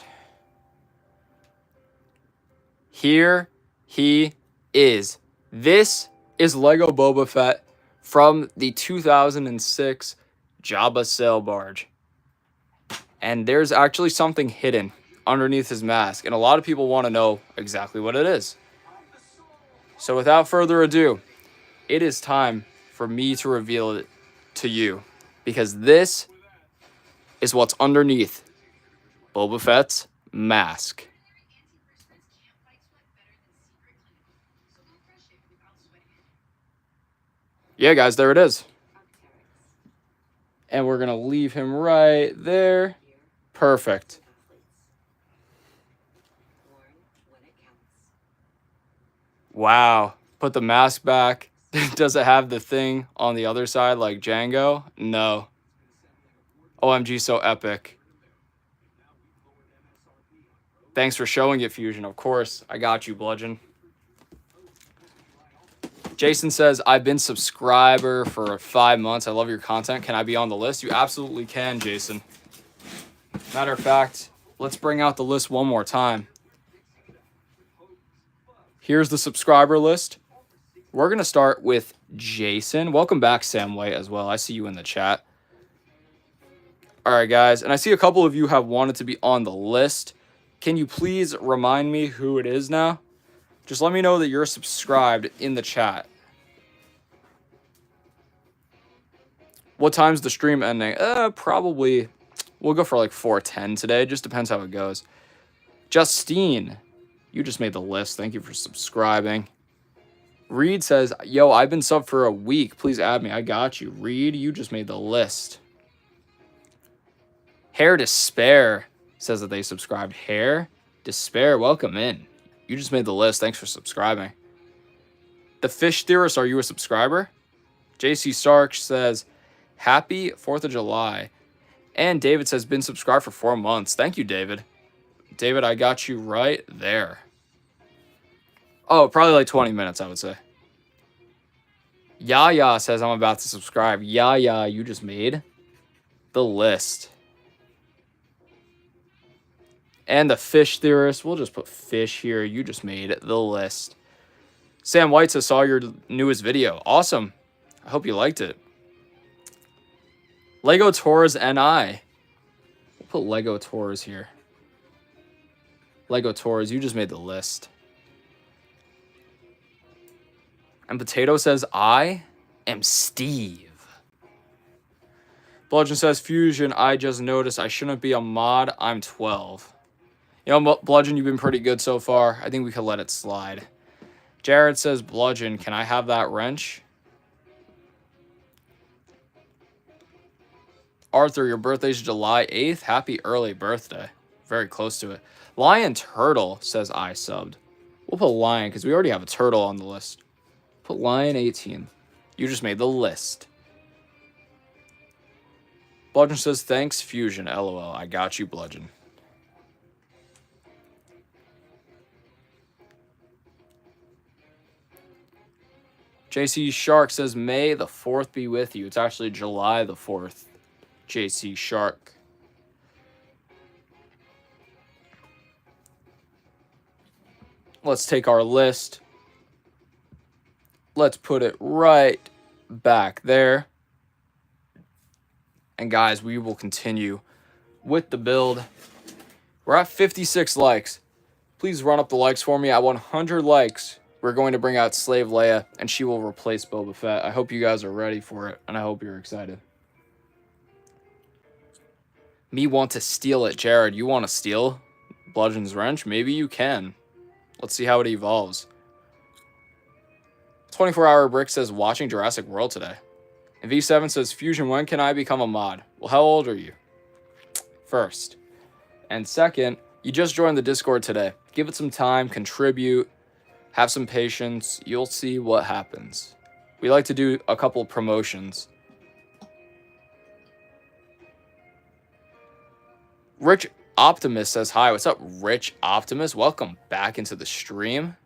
here he is. This is Lego Boba Fett from the 2006 Jabba sail barge. And there's actually something hidden underneath his mask. And a lot of people want to know exactly what it is. So without further ado, it is time for me to reveal it to you. Because this is what's underneath Boba Fett's mask. Yeah, guys, there it is. And we're going to leave him right there. Perfect. Wow. Put the mask back. Does it have the thing on the other side like Django? No. OMG, so epic. Thanks for showing it, Fusion. Of course, I got you, Bludgeon. Jason says, I've been subscriber for 5 months. I love your content. Can I be on the list? You absolutely can, Jason. Matter of fact, let's bring out the list one more time. Here's the subscriber list. We're going to start with Jason. Welcome back, Sam White, as well. I see you in the chat. All right, guys. And I see a couple of you have wanted to be on the list. Can you please remind me who it is now? Just let me know that you're subscribed in the chat. What time's the stream ending? Probably, we'll go for like 4:10 today. Just depends how it goes. Justine, you just made the list. Thank you for subscribing. Reed says, yo, I've been subbed for a week. Please add me. I got you. Reed, you just made the list. Hair Despair says that they subscribed. Hair Despair, welcome in. You just made the list. Thanks for subscribing. The Fish Theorist, are you a subscriber? JC Stark says, happy 4th of July. And David says, been subscribed for 4 months. Thank you, David. David, I got you right there. Oh, probably like 20 minutes, I would say. Yaya says, I'm about to subscribe. Yaya, you just made the list. And the fish theorist. We'll just put fish here. You just made the list. Sam White says, saw your newest video. Awesome. I hope you liked it. Lego Tours NI. We'll put Lego Tours here. Lego Tours, you just made the list. And Potato says, I am Steve. Bludgeon says, Fusion, I just noticed I shouldn't be a mod. I'm 12. You know, Bludgeon, you've been pretty good so far. I think we could let it slide. Jared says, Bludgeon, can I have that wrench? Arthur, your birthday's July 8th. Happy early birthday. Very close to it. Lion Turtle says I subbed. We'll put Lion because we already have a turtle on the list. Put Lion 18. You just made the list. Bludgeon says, thanks, Fusion. LOL. I got you, Bludgeon. JC Shark says, May the 4th be with you. It's actually July the 4th. JC Shark. Let's take our list. Let's put it right back there. And guys, we will continue with the build. We're at 56 likes. Please run up the likes for me. At 100 likes, we're going to bring out Slave Leia, and she will replace Boba Fett. I hope you guys are ready for it, and I hope you're excited. Me want to steal it. Jared, you want to steal Bludgeon's wrench? Maybe you can. Let's see how it evolves. 24-hour Brick says, watching Jurassic World today. And V7 says, Fusion, when can I become a mod? Well, how old are you? First. And second, you just joined the Discord today. Give it some time, contribute, have some patience. You'll see what happens. We like to do a couple of promotions. Rich Optimist says, hi, what's up, Rich Optimist? Welcome back into the stream.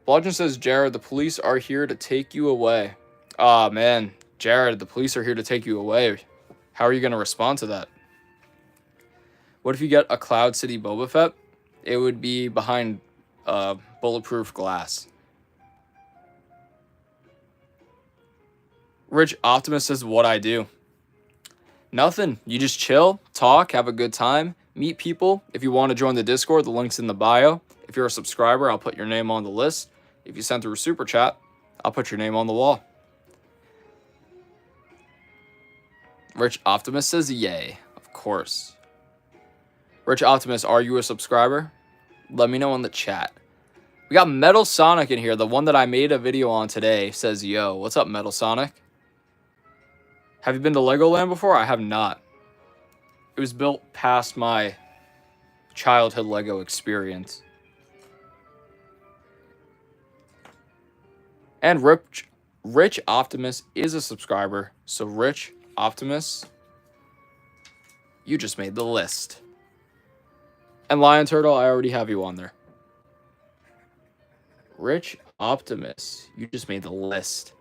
Bludgeon says, Jared, the police are here to take you away. Aw, man. Jared, the police are here to take you away. How are you going to respond to that? What if you get a Cloud City Boba Fett? It would be behind bulletproof glass. Rich Optimist says, what I do? Nothing. You just chill, talk, have a good time, meet people. If you want to join the Discord, the link's in the bio. If you're a subscriber, I'll put your name on the list. If you send through a super chat, I'll put your name on the wall. Rich Optimist says, yay. Of course. Rich Optimist, are you a subscriber? Let me know in the chat. We got Metal Sonic in here. The one that I made a video on today says, yo, what's up, Metal Sonic? Have you been to Legoland before? I have not. It was built past my childhood Lego experience. And Rich Optimist is a subscriber. So Rich Optimist, you just made the list. And Lion Turtle, I already have you on there. Rich Optimist, you just made the list.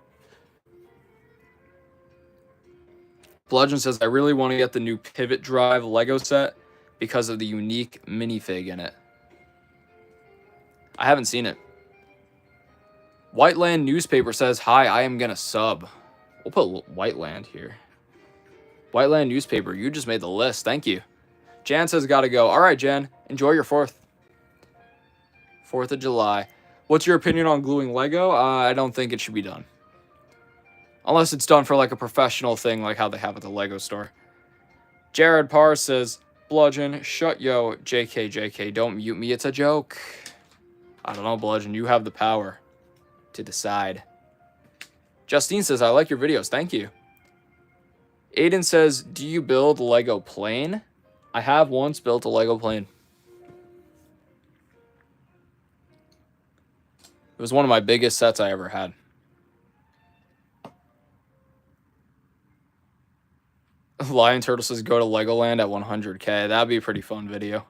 Bludgeon says, I really want to get the new Pivot Drive Lego set because of the unique minifig in it. I haven't seen it. Whiteland Newspaper says, hi, I am going to sub. We'll put Whiteland here. Whiteland Newspaper, you just made the list. Thank you. Jan says, gotta go. All right, Jan, enjoy your 4th. 4th of July. What's your opinion on gluing Lego? I don't think it should be done. Unless it's done for like a professional thing like how they have at the Lego store. Jared Parr says, Bludgeon, shut yo, JK, don't mute me, it's a joke. I don't know, Bludgeon, you have the power to decide. Justine says, I like your videos, thank you. Aiden says, do you build Lego plane? I have once built a Lego plane. It was one of my biggest sets I ever had. Lion Turtle says, go to Legoland at 100K. That'd be a pretty fun video.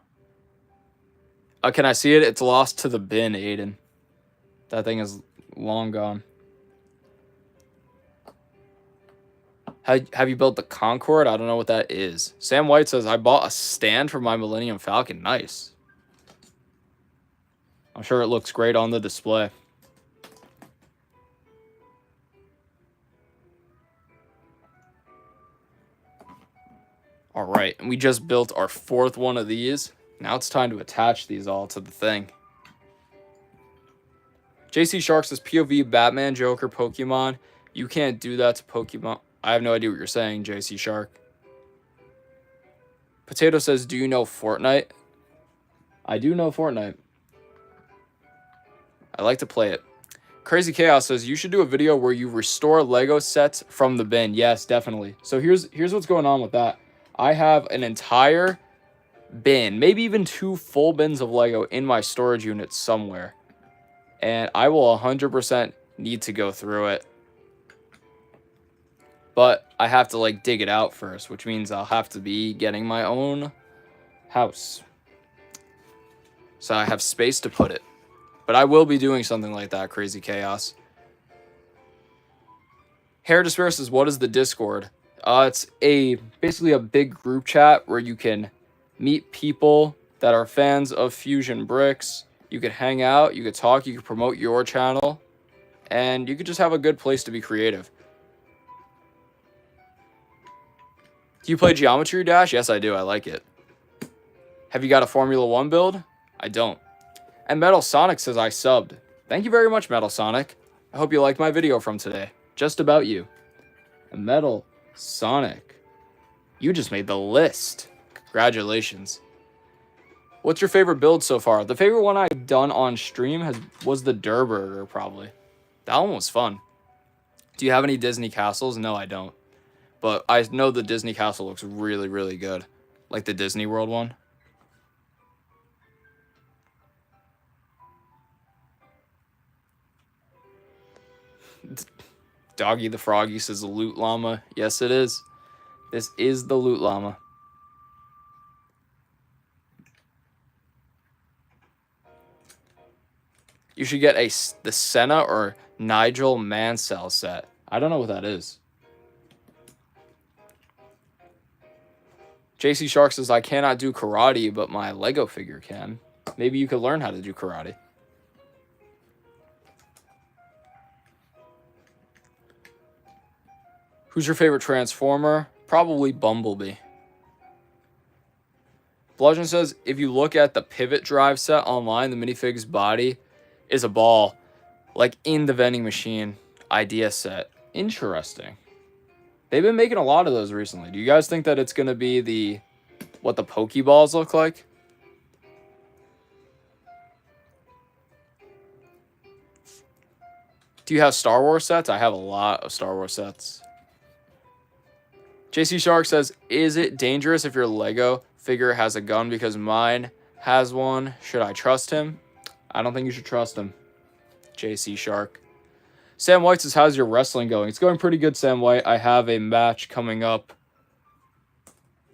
Can I see it? It's lost to the bin, Aiden. That thing is long gone. Have you built the Concorde? I don't know what that is. Sam White says, I bought a stand for my Millennium Falcon. Nice. I'm sure it looks great on the display. All right, and we just built our 4th one of these. Now it's time to attach these all to the thing. JC Shark says, POV, Batman, Joker, Pokemon. You can't do that to Pokemon. I have no idea what you're saying, JC Shark. Potato says, do you know Fortnite? I do know Fortnite. I like to play it. Crazy Chaos says, you should do a video where you restore Lego sets from the bin. Yes, definitely. So here's what's going on with that. I have an entire bin, maybe even 2 full bins of Lego in my storage unit somewhere. And I will 100% need to go through it. But I have to like dig it out first, which means I'll have to be getting my own house. So I have space to put it. But I will be doing something like that, Crazy Chaos. Hair Despair says, what is the Discord? It's basically a big group chat where you can meet people that are fans of Fusion Bricks. You could hang out, you could talk, you could promote your channel, and you could just have a good place to be creative. Do you play Geometry Dash? Yes, I do. I like it. Have you got a Formula 1 build? I don't. And Metal Sonic says I subbed. Thank you very much, Metal Sonic. I hope you liked my video from today. Just about you. And Metal Sonic, you just made the list. Congratulations. What's your favorite build so far? The favorite one I've done on stream was the Durr Burger, probably. That one was fun. Do you have any Disney castles? No, I don't. But I know the Disney castle looks really, really good. Like the Disney World one. Doggy the Froggy says Loot Llama. Yes, it is. This is the Loot Llama. You should get the Senna or Nigel Mansell set. I don't know what that is. JC Shark says, I cannot do karate, but my Lego figure can. Maybe you could learn how to do karate. Who's your favorite Transformer? Probably Bumblebee. Bludgeon says, if you look at the pivot drive set online, the minifig's body is a ball. Like in the vending machine idea set. Interesting. They've been making a lot of those recently. Do you guys think that it's going to be what the Pokeballs look like? Do you have Star Wars sets? I have a lot of Star Wars sets. JC Shark says, is it dangerous if your Lego figure has a gun because mine has one? Should I trust him? I don't think you should trust him. JC Shark. Sam White says, how's your wrestling going? It's going pretty good, Sam White. I have a match coming up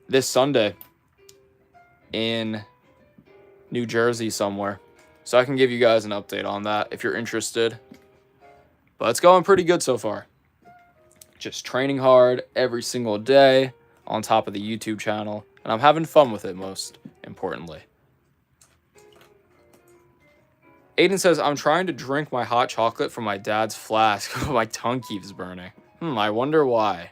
this Sunday in New Jersey somewhere. So I can give you guys an update on that if you're interested. But it's going pretty good so far. Just training hard every single day on top of the YouTube channel. And I'm having fun with it, most importantly. Aiden says, I'm trying to drink my hot chocolate from my dad's flask, but my tongue keeps burning. I wonder why.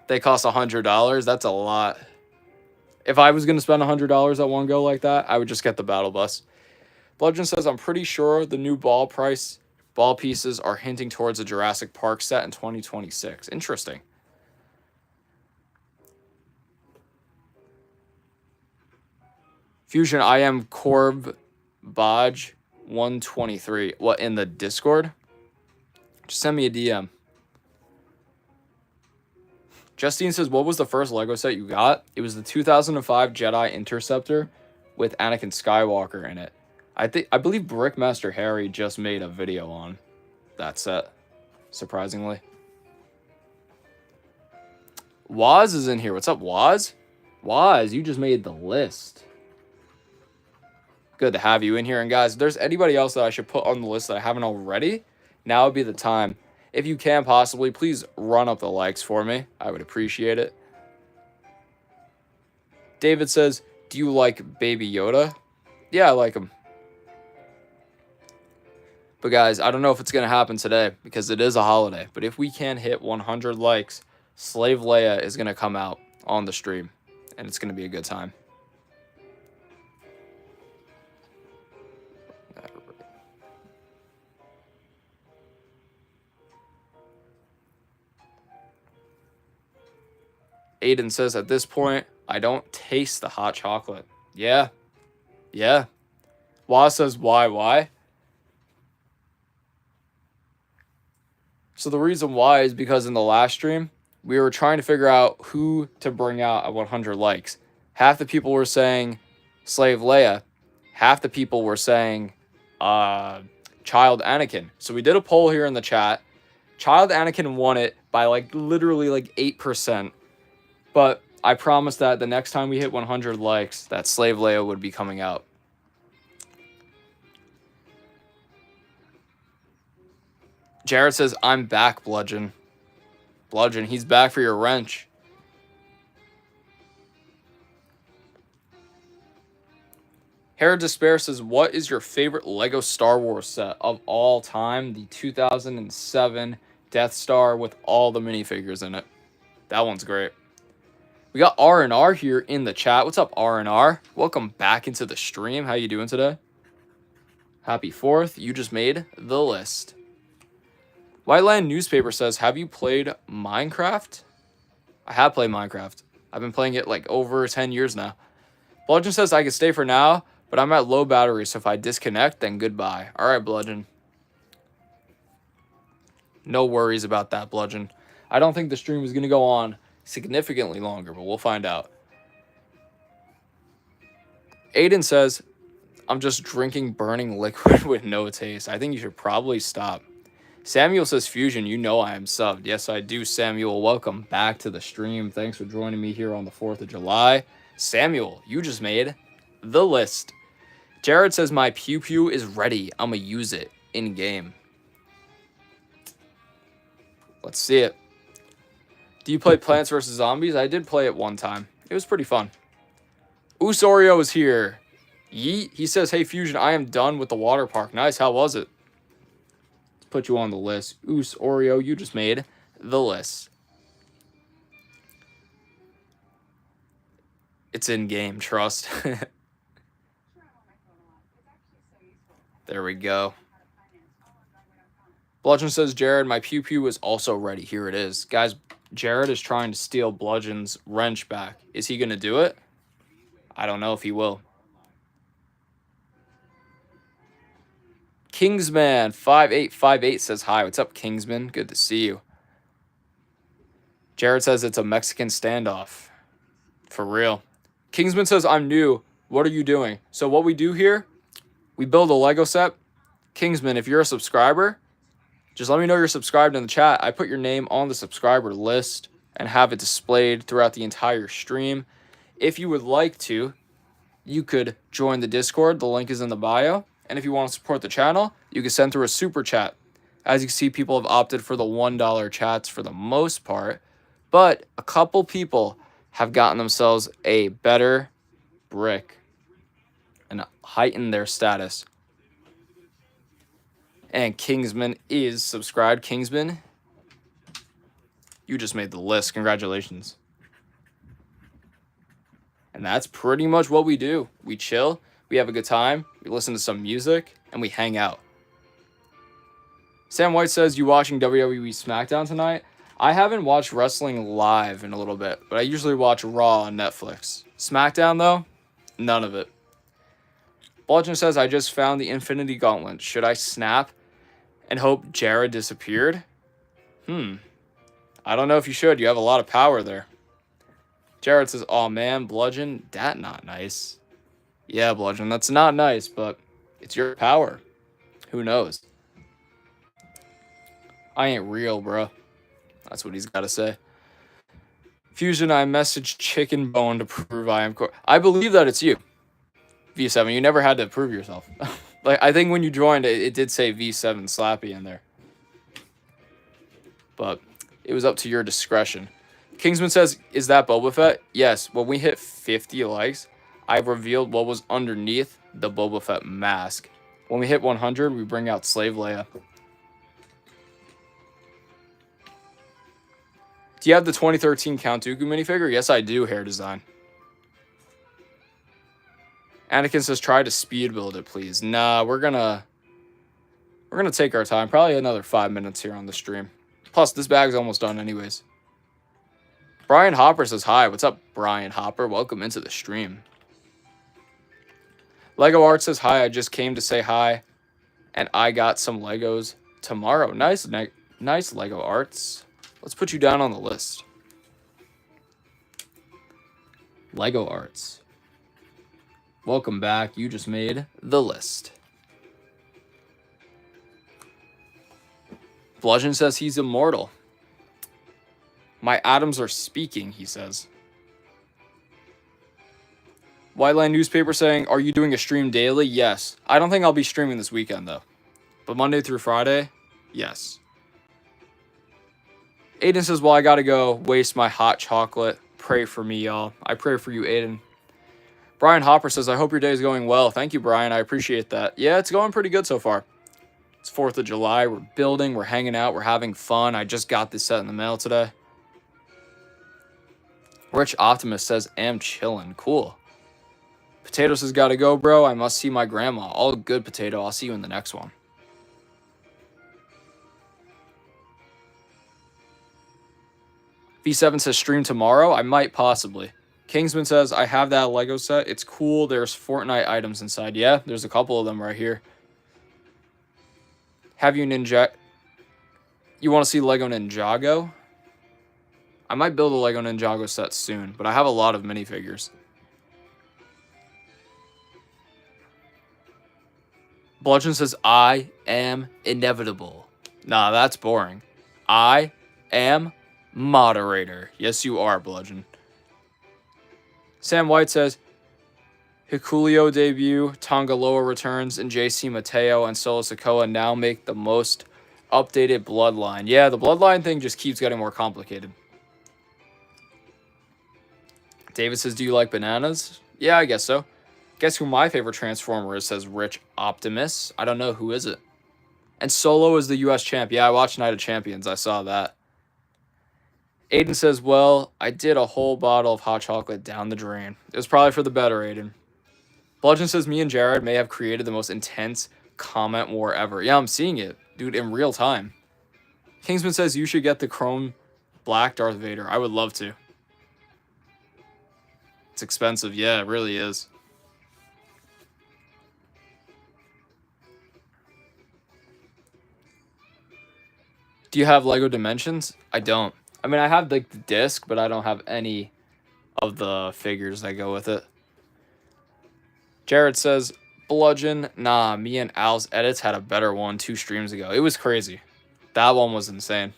They cost $100. That's a lot. If I was going to spend $100 at one go like that, I would just get the battle bus. Bludgeon says, I'm pretty sure the new ball pieces are hinting towards a Jurassic Park set in 2026. Interesting. Fusion, I am Corb Bodge 123. What, in the Discord? Just send me a DM. Justine says, what was the first Lego set you got? It was the 2005 Jedi Interceptor with Anakin Skywalker in it. I believe Brickmaster Harry just made a video on that set, surprisingly. Waz is in here. What's up, Waz? Waz, you just made the list. Good to have you in here. And guys, if there's anybody else that I should put on the list that I haven't already, now would be the time. If you can possibly, please run up the likes for me. I would appreciate it. David says, do you like Baby Yoda? Yeah, I like him. But guys, I don't know if it's going to happen today because it is a holiday. But if we can hit 100 likes, Slave Leia is going to come out on the stream. And it's going to be a good time. Aiden says, at this point, I don't taste the hot chocolate. Yeah. Yeah. Wah says, why? So the reason why is because in the last stream, we were trying to figure out who to bring out at 100 likes. Half the people were saying Slave Leia. Half the people were saying Child Anakin. So we did a poll here in the chat. Child Anakin won it by literally 8%. But I promised that the next time we hit 100 likes, that Slave Leia would be coming out. Jared says, I'm back, Bludgeon. Bludgeon, he's back for your wrench. Herod Despair says, what is your favorite Lego Star Wars set of all time? The 2007 Death Star with all the minifigures in it. That one's great. We got R&R here in the chat. What's up, R&R? Welcome back into the stream. How you doing today? Happy 4th. You just made the list. Whiteland Newspaper says, have you played Minecraft? I have played Minecraft. I've been playing it over 10 years now. Bludgeon says, I can stay for now, but I'm at low battery, so if I disconnect, then goodbye. All right, Bludgeon. No worries about that, Bludgeon. I don't think the stream is going to go on significantly longer, but we'll find out. Aiden says, I'm just drinking burning liquid with no taste. I think you should probably stop. Samuel says, Fusion, you know I am subbed. Yes, I do, Samuel. Welcome back to the stream. Thanks for joining me here on the 4th of July. Samuel, you just made the list. Jared says, my pew pew is ready. I'm going to use it in-game. Let's see it. Do you play Plants vs. Zombies? I did play it one time. It was pretty fun. Usorio is here. Yeet. He says, hey, Fusion, I am done with the water park. Nice. How was it? Put you on the list. Oos, Oreo, you just made the list. It's in game, trust. There we go. Bludgeon says, Jared, my pew pew is also ready. Here it is. Guys, Jared is trying to steal Bludgeon's wrench back. Is he going to do it? I don't know if he will. Kingsman 5858 says hi. What's up, Kingsman? Good to see you. Jared says it's a Mexican standoff. For real. Kingsman says, I'm new. What are you doing? So what we do here, we build a Lego set. Kingsman, if you're a subscriber, just let me know you're subscribed in the chat. I put your name on the subscriber list and have it displayed throughout the entire stream. If you would like to, you could join the Discord. The link is in the bio. And if you want to support the channel, you can send through a super chat. As you can see, people have opted for the $1 chats for the most part. But a couple people have gotten themselves a better brick and heightened their status. And Kingsman is subscribed. Kingsman, you just made the list. Congratulations. And that's pretty much what we do. We chill. We have a good time, we listen to some music, and we hang out. Sam White says, you watching WWE SmackDown tonight? I haven't watched wrestling live in a little bit, but I usually watch Raw on Netflix. SmackDown, though, none of it. Bludgeon says, I just found the Infinity Gauntlet. Should I snap and hope Jared disappeared? I don't know if you should. You have a lot of power there. Jared says, oh man, Bludgeon, that not nice. Yeah, Bludgeon, that's not nice, but it's your power. Who knows? I ain't real, bro. That's what he's got to say. Fusion, I messaged Chicken Bone to prove I am... I believe that it's you. V7, you never had to prove yourself. I think when you joined, it did say V7 Slappy in there. but it was up to your discretion. Kingsman says, is that Boba Fett? Yes, when we hit 50 likes, I revealed what was underneath the Boba Fett mask. When we hit 100, we bring out Slave Leia. Do you have the 2013 Count Dooku minifigure? Yes, I do, Hair Design. Anakin says, try to speed build it, please. Nah, we're gonna take our time. Probably another 5 minutes here on the stream. Plus, this bag's almost done anyways. Brian Hopper says, hi. What's up, Brian Hopper? Welcome into the stream. Lego Art says, hi. I just came to say hi. And I got some Legos tomorrow. Nice Lego Arts. Let's put you down on the list. Lego Arts. Welcome back. You just made the list. Bludgeon says he's immortal. My atoms are speaking, he says. Whiteland Newspaper saying, are you doing a stream daily? Yes. I don't think I'll be streaming this weekend, though. But Monday through Friday, yes. Aiden says, well, I gotta go waste my hot chocolate. Pray for me, y'all. I pray for you, Aiden. Brian Hopper says, I hope your day is going well. Thank you, Brian. I appreciate that. Yeah, it's going pretty good so far. It's 4th of July. We're building. We're hanging out. We're having fun. I just got this set in the mail today. Rich Optimist says, am chillin'. Cool. Potato says, gotta go, bro. I must see my grandma. All good, Potato. I'll see you in the next one. V7 says, stream tomorrow. I might possibly. Kingsman says, I have that Lego set. It's cool. There's Fortnite items inside. Yeah, there's a couple of them right here. Have you Ninja... You want to see Lego Ninjago? I might build a Lego Ninjago set soon, but I have a lot of minifigures. Bludgeon says, I am inevitable. Nah, that's boring. I am moderator. Yes, you are, Bludgeon. Sam White says, Hikuleo debut, Tongaloa returns, and JC Mateo and Solo Sikoa now make the most updated bloodline. Yeah, the bloodline thing just keeps getting more complicated. David says, do you like bananas? Yeah, I guess so. Guess who my favorite Transformer is, says Rich Optimus. I don't know, who is it? And Solo is the US champ. Yeah, I watched Night of Champions. I saw that. Aiden says, well, I did a whole bottle of hot chocolate down the drain. It was probably for the better, Aiden. Bludgeon says, me and Jared may have created the most intense comment war ever. Yeah, I'm seeing it, dude, in real time. Kingsman says, you should get the chrome black Darth Vader. I would love to. It's expensive. Yeah, it really is. Do you have Lego Dimensions? I don't. I mean, I have like the disc, but I don't have any of the figures that go with it. Jared says, Bludgeon, nah, me and Al's edits had a better one 2 streams ago. It was crazy. That one was insane.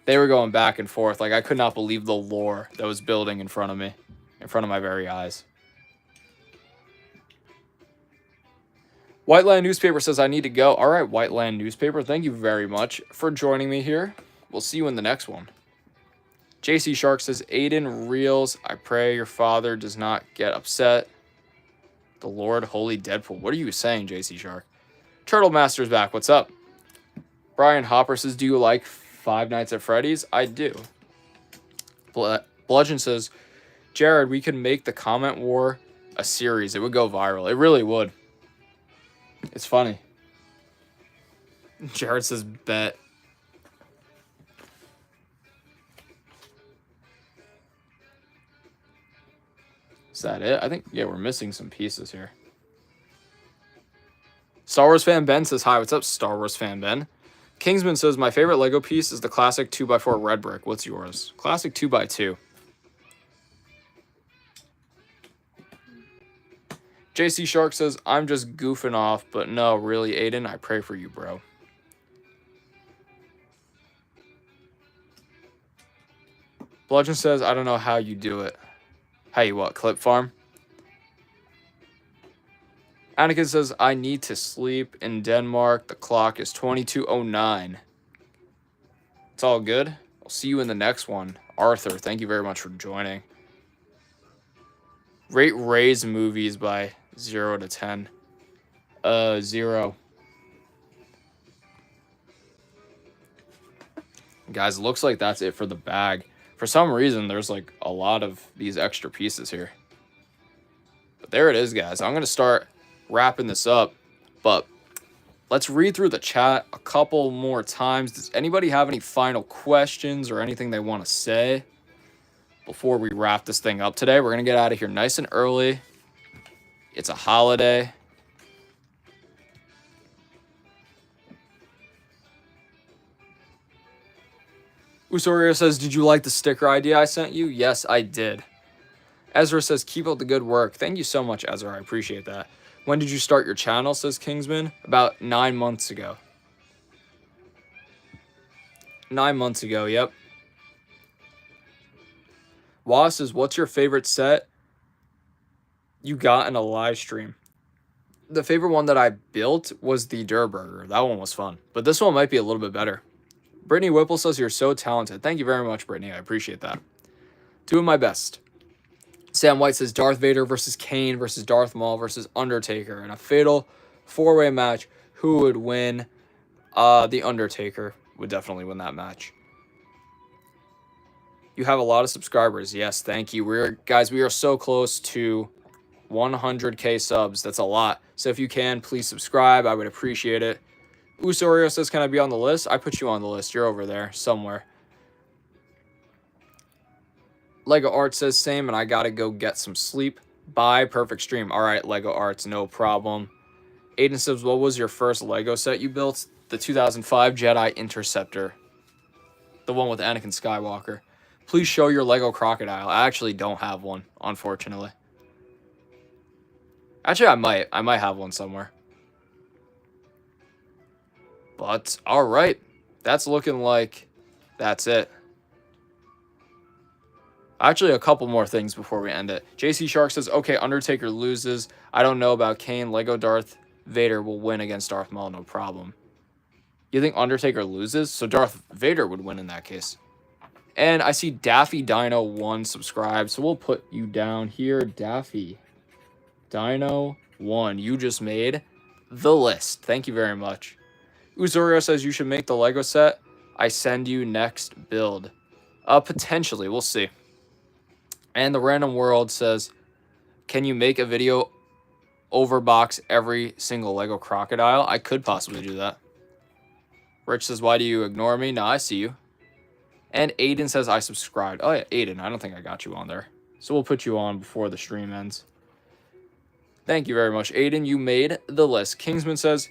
They were going back and forth. Like, I could not believe the lore that was building in front of me. In front of my very eyes. Whiteland Newspaper says, I need to go. All right, Whiteland Newspaper, thank you very much for joining me here. We'll see you in the next one. JC Shark says, Aiden Reels, I pray your father does not get upset. The Lord Holy Deadpool. What are you saying, JC Shark? Turtle Master's back. What's up? Brian Hopper says, do you like Five Nights at Freddy's? I do. Bludgeon says, Jared, we could make the comment war a series. It would go viral. It really would. It's funny. Jared says, bet. Is that it? I think, yeah, we're missing some pieces here. Star Wars fan Ben says, hi, what's up, Star Wars fan Ben? Kingsman says, my favorite Lego piece is the classic 2x4 red brick. What's yours? Classic 2x2. JC Shark says, I'm just goofing off, but no, really, Aiden, I pray for you, bro. Bludgeon says, I don't know how you do it. How you what, clip farm? Anakin says, I need to sleep in Denmark. The clock is 22:09. It's all good. I'll see you in the next one. Arthur, thank you very much for joining. Rate Ray's movies by 0 to 10. 0. Guys, it looks like that's it for the bag. For some reason, there's like a lot of these extra pieces here. But there it is, guys. I'm going to start wrapping this up. But let's read through the chat a couple more times. Does anybody have any final questions or anything they want to say before we wrap this thing up today? We're going to get out of here nice and early. It's a holiday. Usorio says, did you like the sticker idea I sent you? Yes, I did. Ezra says, keep up the good work. Thank you so much, Ezra. I appreciate that. When did you start your channel, says Kingsman? About 9 months ago. 9 months ago, yep. Wah says, what's your favorite set you got in a live stream? The favorite one that I built was the Durr Burger. That one was fun. But this one might be a little bit better. Brittany Whipple says, you're so talented. Thank you very much, Brittany. I appreciate that. Doing my best. Sam White says, Darth Vader versus Kane versus Darth Maul versus Undertaker in a fatal 4-way match. Who would win? The Undertaker would definitely win that match. You have a lot of subscribers. Yes, thank you. Guys, we are so close to 100K subs. That's a lot. So if you can, please subscribe. I would appreciate it. Usorio says, can I be on the list? I put you on the list. You're over there somewhere. Lego Art says, same, and I gotta go get some sleep. Bye. Perfect stream. All right, Lego Arts, no problem. Aiden says, what was your first Lego set you built? The 2005 Jedi Interceptor. The one with Anakin Skywalker. Please show your Lego Crocodile. I actually don't have one, unfortunately. Actually, I might. I might have one somewhere. But, all right. That's looking like that's it. Actually, a couple more things before we end it. JC Shark says, okay, Undertaker loses. I don't know about Kane. Lego Darth Vader will win against Darth Maul, no problem. You think Undertaker loses? So Darth Vader would win in that case. And I see Daffy Dino 1 subscribed, so we'll put you down here. Daffy Dino 1, you just made the list. Thank you very much. Uzorio says you should make the Lego set. I send you next build. Potentially, we'll see. And the Random World says, can you make a video overbox every single Lego Crocodile? I could possibly do that. Rich says, why do you ignore me? No, I see you. And Aiden says, I subscribed. Oh, yeah, Aiden, I don't think I got you on there. So we'll put you on before the stream ends. Thank you very much, Aiden. You made the list. Kingsman says,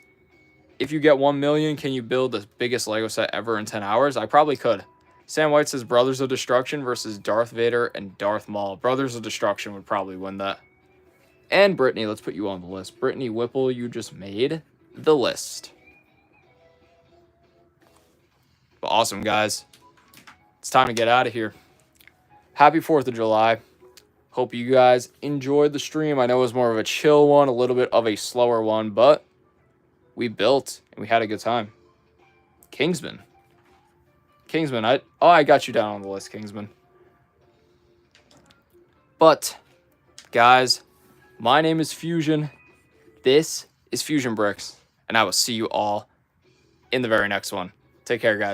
if you get 1 million, can you build the biggest Lego set ever in 10 hours? I probably could. Sam White says, Brothers of Destruction versus Darth Vader and Darth Maul. Brothers of Destruction would probably win that. And Brittany, let's put you on the list. Brittany Whipple, you just made the list. But awesome, guys. It's time to get out of here. Happy 4th of July. Hope you guys enjoyed the stream. I know it was more of a chill one, a little bit of a slower one, but we built and we had a good time. Kingsman, I got you down on the list, Kingsman. But, guys, my name is Fusion. This is Fusion Bricks, and I will see you all in the very next one. Take care, guys.